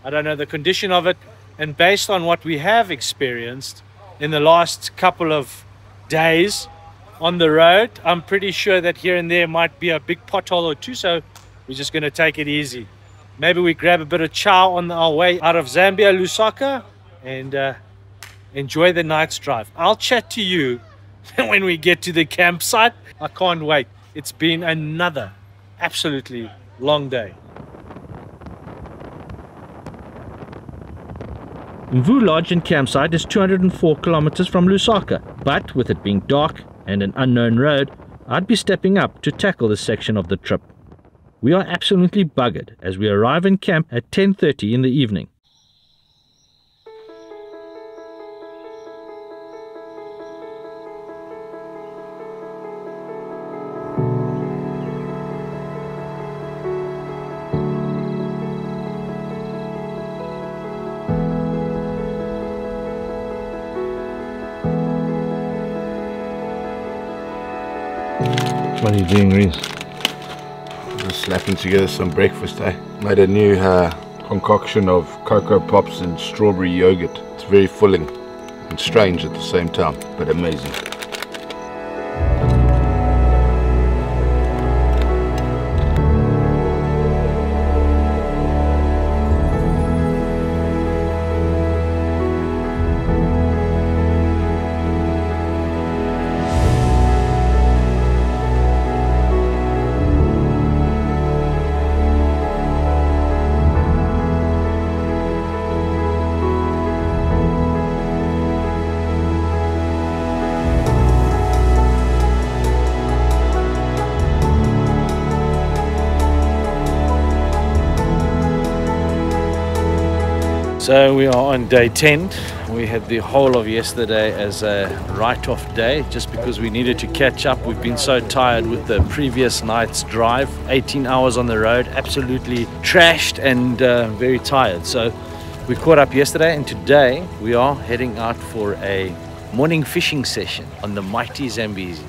I don't know the condition of it, and based on what we have experienced in the last couple of days on the road, I'm pretty sure that here and there might be a big pothole or two, so we're just going to take it easy. Maybe we grab a bit of chow on our way out of Zambia, Lusaka, and enjoy the night's drive. I'll chat to you when we get to the campsite. I can't wait. It's been another absolutely long day. Mvuu Lodge and campsite is 204 kilometers from Lusaka, but with it being dark and an unknown road, I'd be stepping up to tackle this section of the trip. We are absolutely buggered as we arrive in camp at 10:30 in the evening. What are you doing, Reese? Just slapping together some breakfast, eh? Made a new concoction of cocoa pops and strawberry yogurt. It's very filling and strange at the same time, but amazing. So we are on day 10. We had the whole of yesterday as a write-off day just because we needed to catch up. We've been so tired with the previous night's drive, 18 hours on the road, absolutely trashed and very tired. So we caught up yesterday, and today we are heading out for a morning fishing session on the mighty Zambezi.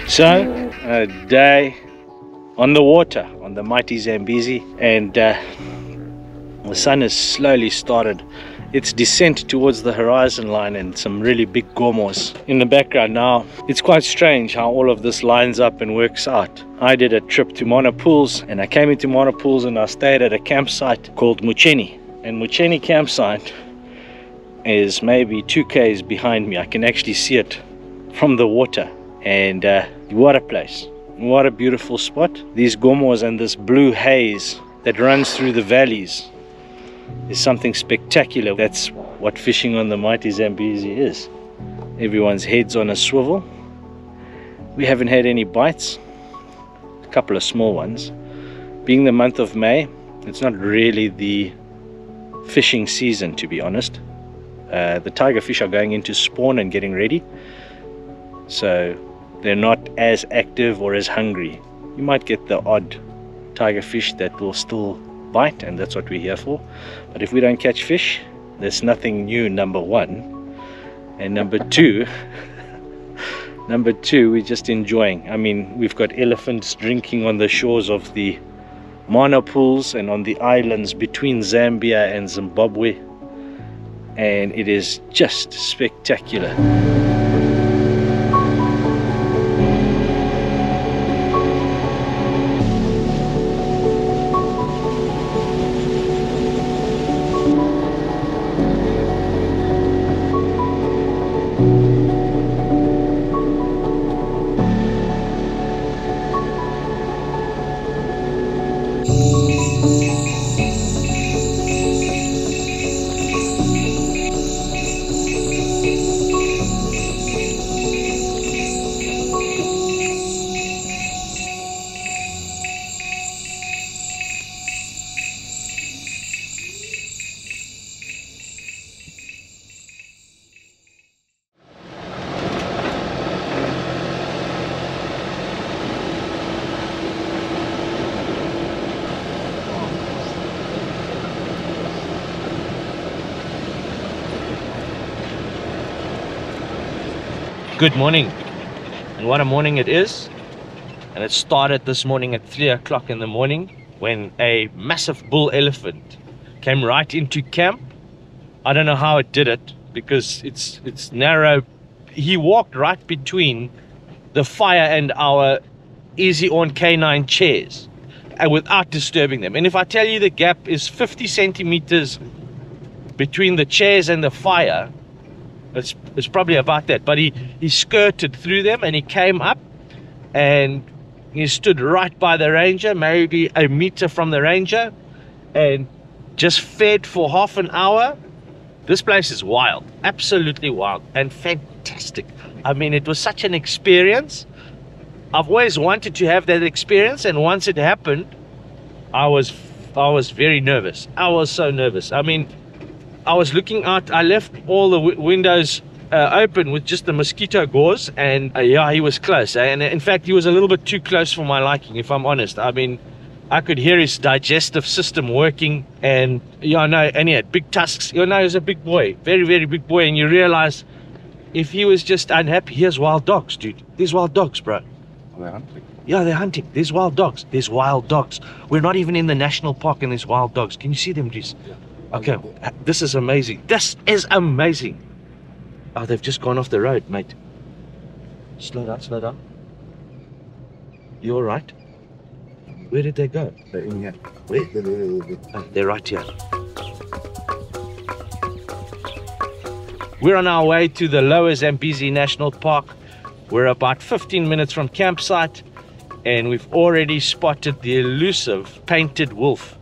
So, a day on the water, on the mighty Zambezi, and the sun has slowly started its descent towards the horizon line, and some really big gomos in the background. Now, it's quite strange how all of this lines up and works out. I did a trip to Mana Pools, and I came into Mana Pools and I stayed at a campsite called Mucheni. And Mucheni campsite is maybe 2 k's behind me. I can actually see it from the water. And what a place, what a beautiful spot. These gomos and this blue haze that runs through the valleys is something spectacular. That's what fishing on the mighty Zambezi is. Everyone's head's on a swivel, We haven't had any bites, a couple of small ones. Being the month of May, it's not really the fishing season, to be honest. The tiger fish are going into spawn and getting ready, so they're not as active or as hungry. You might get the odd tiger fish that will still bite, and that's what we're here for. But if we don't catch fish, there's nothing new, number one. And number two, we're just enjoying. I mean, we've got elephants drinking on the shores of the mana pools and on the islands between Zambia and Zimbabwe, and it is just spectacular. Good morning, and what a morning it is. And it started this morning at 3 o'clock in the morning when a massive bull elephant came right into camp. I don't know how it did it because it's narrow. He walked right between the fire and our easy on K9 chairs and without disturbing them. And if I tell you the gap is 50 centimeters between the chairs and the fire, it's probably about that, but he skirted through them and he came up and he stood right by the ranger, maybe a meter from the ranger, and just fed for half an hour. This place is wild, absolutely wild and fantastic. I mean, it was such an experience. I've always wanted to have that experience, and once it happened, I was very nervous. I was so nervous. I mean, I was looking out, I left all the windows open with just the mosquito gauze, and yeah, he was close. And in fact, he was a little bit too close for my liking, if I'm honest. I mean, I could hear his digestive system working, and yeah, no, and he had big tusks. You know, he was a big boy, very, very big boy, and you realize if he was just unhappy, here's wild dogs, dude. There's wild dogs, bro. Are they hunting? Yeah, they're hunting. There's wild dogs. There's wild dogs. We're not even in the national park and there's wild dogs. Can you see them, please? Yeah. Okay, this is amazing. This is amazing. Oh, they've just gone off the road, mate. Slow down, slow down. You all right? Where did they go? They're in here. Where? Oh, they're right here. We're on our way to the Lower Zambezi National Park. We're about 15 minutes from campsite, and we've already spotted the elusive painted wolf,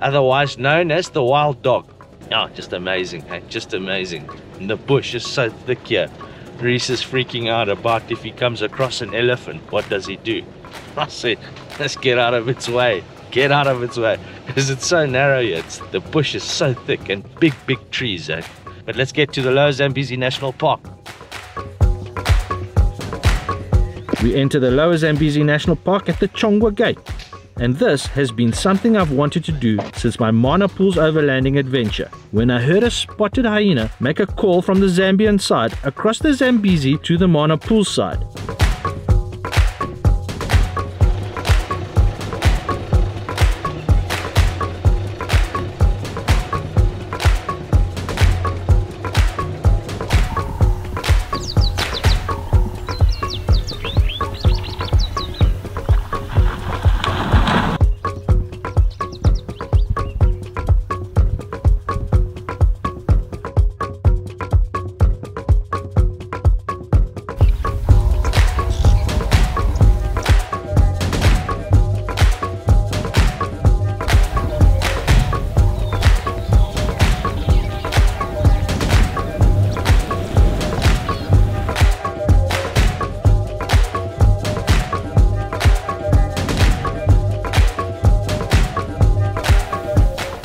otherwise known as the wild dog. Oh, just amazing, hey? Just amazing. And the bush is so thick here. Reese is freaking out about if he comes across an elephant, what does he do? I said, let's get out of its way. Get out of its way. Because it's so narrow here. The bush is so thick and big, big trees, eh? But let's get to the Lower Zambezi National Park. We enter the Lower Zambezi National Park at the Chongwa Gate. And this has been something I've wanted to do since my Mana Pools overlanding adventure, when I heard a spotted hyena make a call from the Zambian side across the Zambezi to the Mana Pools side.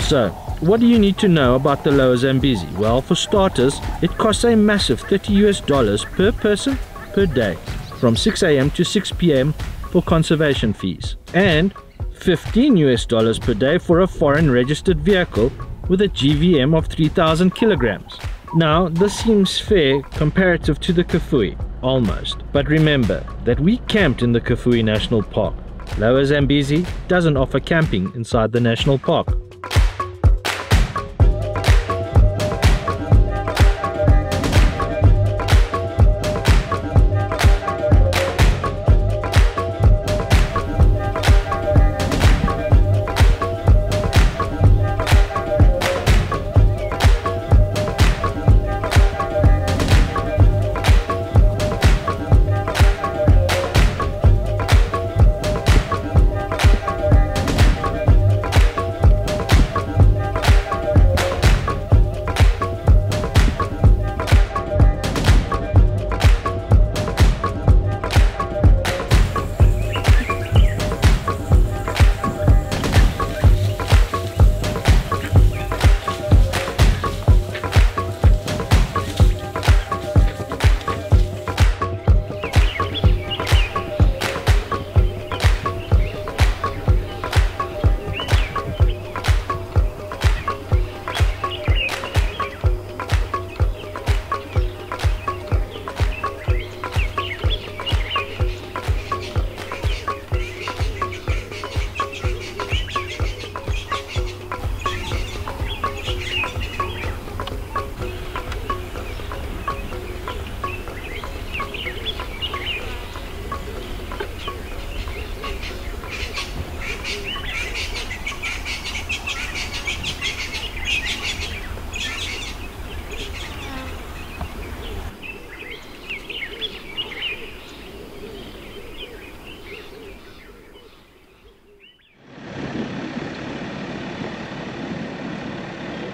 So, what do you need to know about the Lower Zambezi? Well, for starters, it costs a massive $30 per person per day, from 6 a.m. to 6 p.m. for conservation fees, and $15 per day for a foreign registered vehicle with a GVM of 3,000 kilograms. Now, this seems fair comparative to the Kafue, almost. But remember that we camped in the Kafue National Park. Lower Zambezi doesn't offer camping inside the national park.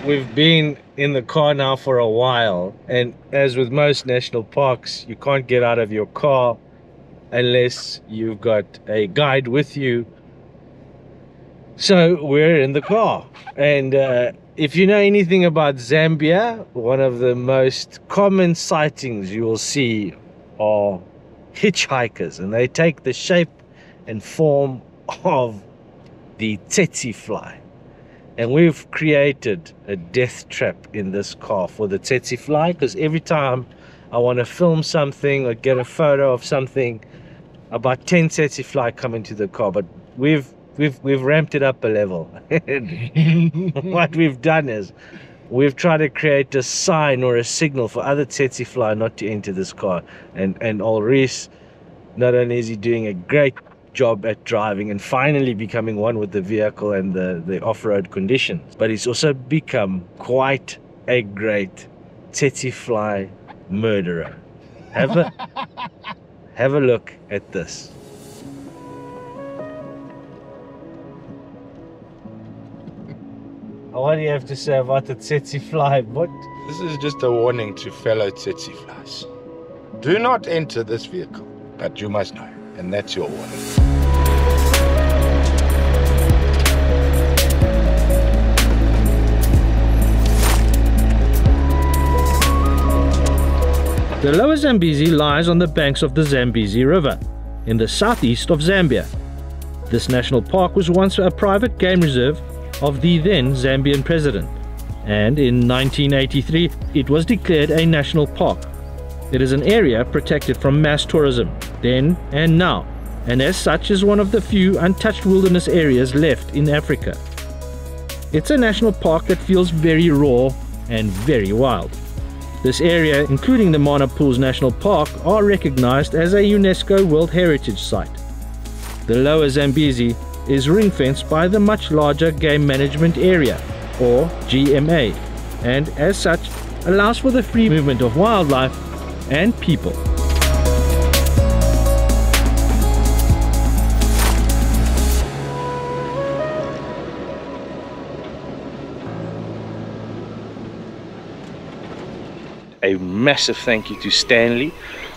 We've been in the car now for a while, and as with most national parks, you can't get out of your car unless you've got a guide with you. So we're in the car, and if you know anything about Zambia, one of the most common sightings you will see are hitchhikers, and they take the shape and form of the tsetse fly. And we've created a death trap in this car for the tsetse fly, because every time I want to film something or get a photo of something, about 10 tsetse fly come into the car. But we've ramped it up a level. What we've done is we've tried to create a sign or a signal for other tsetse fly not to enter this car. And Ulrich, not only is he doing a great job at driving and finally becoming one with the vehicle and the off-road conditions, but he's also become quite a great tsetse fly murderer. Have a look at this. What do you have to say about the tsetse fly? What? This is just a warning to fellow tsetse flies. Do not enter this vehicle, but you must know, and that's your warning. The Lower Zambezi lies on the banks of the Zambezi River, in the southeast of Zambia. This national park was once a private game reserve of the then Zambian president, and in 1983 it was declared a national park. It is an area protected from mass tourism, then and now, and as such is one of the few untouched wilderness areas left in Africa. It's a national park that feels very raw and very wild. This area, including the Mana Pools National Park, are recognized as a UNESCO World Heritage Site. The Lower Zambezi is ring-fenced by the much larger Game Management Area, or GMA, and as such allows for the free movement of wildlife and people. A massive thank you to Stanley,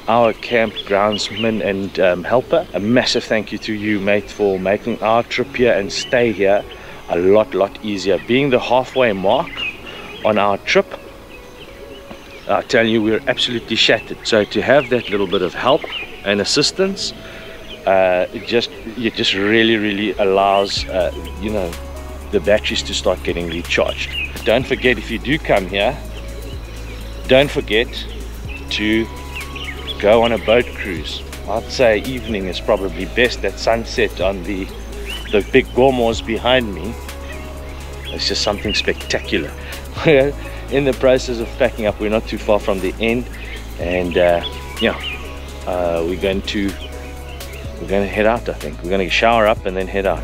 our camp groundsman and helper. A massive thank you to you, mate, for making our trip here and stay here a lot easier. Being the halfway mark on our trip, I tell you, we're absolutely shattered. So to have that little bit of help and assistance, it just really allows you know, the batteries to start getting recharged. Don't forget, if you do come here, don't forget to go on a boat cruise. I'd say evening is probably best. At sunset on the big Gormors behind me, it's just something spectacular. We're in the process of packing up. We're not too far from the end, and yeah, we're going to head out. I think we're going to shower up and then head out.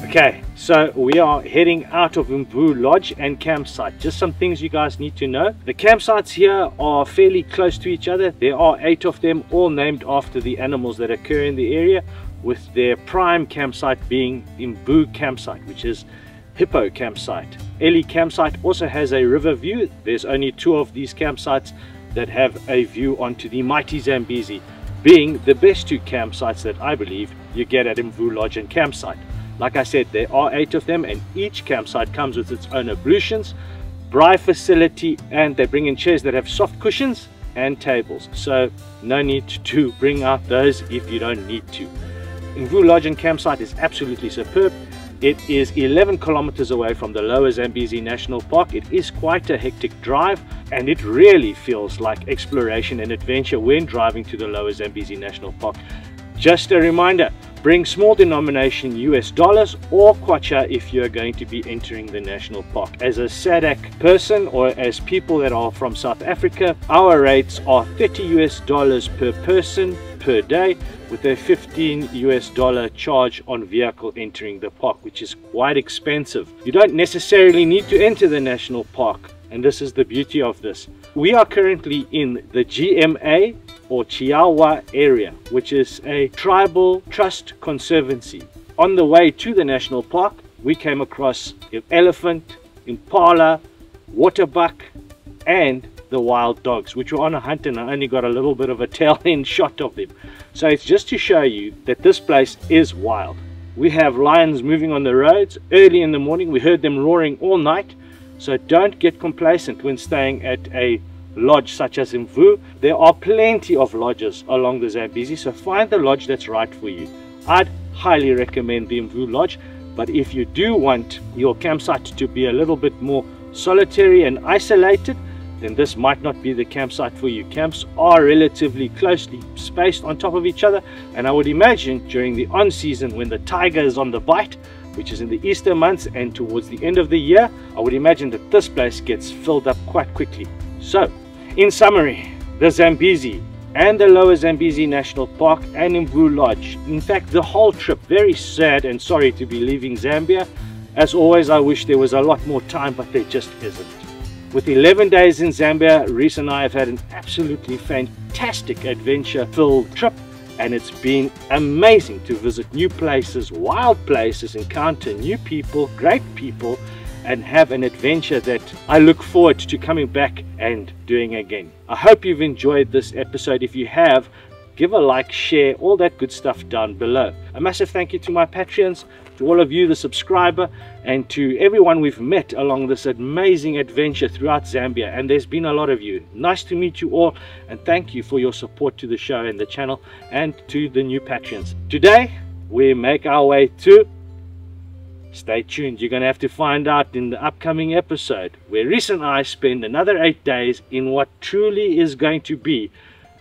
Okay, so we are heading out of Mvuu Lodge and campsite. Just some things you guys need to know. The campsites here are fairly close to each other. There are 8 of them, all named after the animals that occur in the area, with their prime campsite being Mvuu campsite, which is Hippo campsite. Eli campsite also has a river view. There's only 2 of these campsites that have a view onto the mighty Zambezi, being the best 2 campsites that I believe you get at Mvuu Lodge and campsite. Like I said, there are 8 of them, and each campsite comes with its own ablutions, braai facility, and they bring in chairs that have soft cushions and tables. So no need to bring out those if you don't need to. Mvuu Lodge and campsite is absolutely superb. It is 11 kilometers away from the Lower Zambezi National Park. It is quite a hectic drive, and it really feels like exploration and adventure when driving to the Lower Zambezi National Park. Just a reminder, bring small denomination US dollars or kwacha if you're going to be entering the national park. As a SADC person, or as people that are from South Africa, our rates are $30 US per person per day, with a $15 US charge on vehicle entering the park, which is quite expensive. You don't necessarily need to enter the national park, and this is the beauty of this. We are currently in the GMA or Chiawa area, which is a tribal trust conservancy. On the way to the national park, we came across an elephant, impala, waterbuck, and the wild dogs, which were on a hunt, and I only got a little bit of a tail end shot of them. So it's just to show you that this place is wild. We have lions moving on the roads early in the morning. We heard them roaring all night. So don't get complacent when staying at a lodge such as Mvuu. There are plenty of lodges along the Zambezi, so find the lodge that's right for you. I'd highly recommend the Mvuu Lodge, but if you do want your campsite to be a little bit more solitary and isolated, then this might not be the campsite for you. Camps are relatively closely spaced on top of each other, and I would imagine during the on season, when the tiger is on the bite, which is in the Easter months and towards the end of the year, I would imagine that this place gets filled up quite quickly. So, in summary, the Zambezi and the Lower Zambezi National Park and Mvuu Lodge, in fact the whole trip, very sad and sorry to be leaving Zambia. As always, I wish there was a lot more time, but there just isn't. With 11 days in Zambia, Reese and I have had an absolutely fantastic adventure-filled trip, and it's been amazing to visit new places, wild places, encounter new people, great people, and have an adventure that I look forward to coming back and doing again. I hope you've enjoyed this episode. If you have, give a like, share, all that good stuff down below. A massive thank you to my Patreons, to all of you, the subscriber, and to everyone we've met along this amazing adventure throughout Zambia. And there's been a lot of you. Nice to meet you all, and thank you for your support to the show and the channel, and to the new Patreons. Today, we make our way to... Stay tuned, you're going to have to find out in the upcoming episode, where Reese and I spend another 8 days in what truly is going to be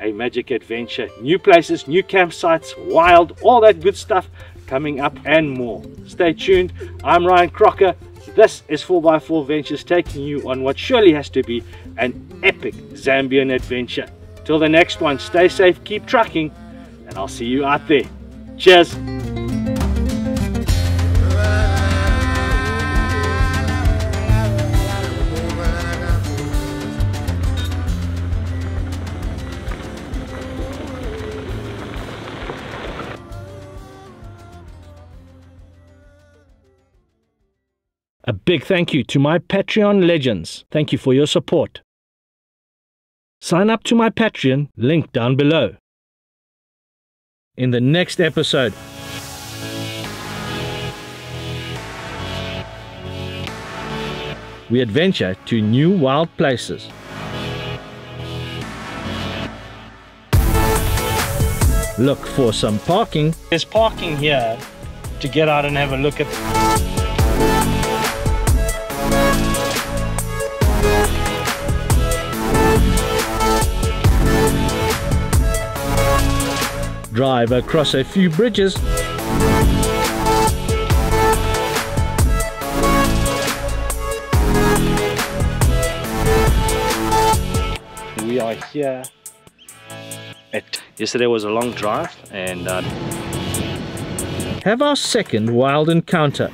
a magic adventure. New places, new campsites, wild, all that good stuff coming up and more. Stay tuned. I'm Ryan Crocker. This is 4x4 Ventures taking you on what surely has to be an epic Zambian adventure. Till the next one, stay safe, keep trucking, and I'll see you out there. Cheers! A big thank you to my Patreon legends. Thank you for your support. Sign up to my Patreon, link down below. In the next episode, we adventure to new wild places. Look for some parking. There's parking here to get out and have a look at. Drive across a few bridges. We are here yesterday was a long drive and have our second wild encounter.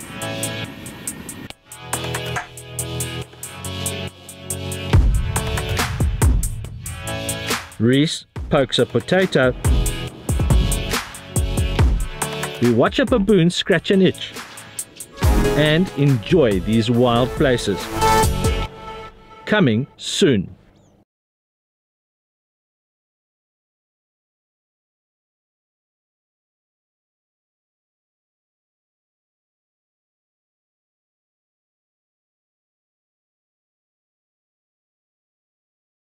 Reese pokes a potato. We watch a baboon scratch an itch and enjoy these wild places. Coming soon.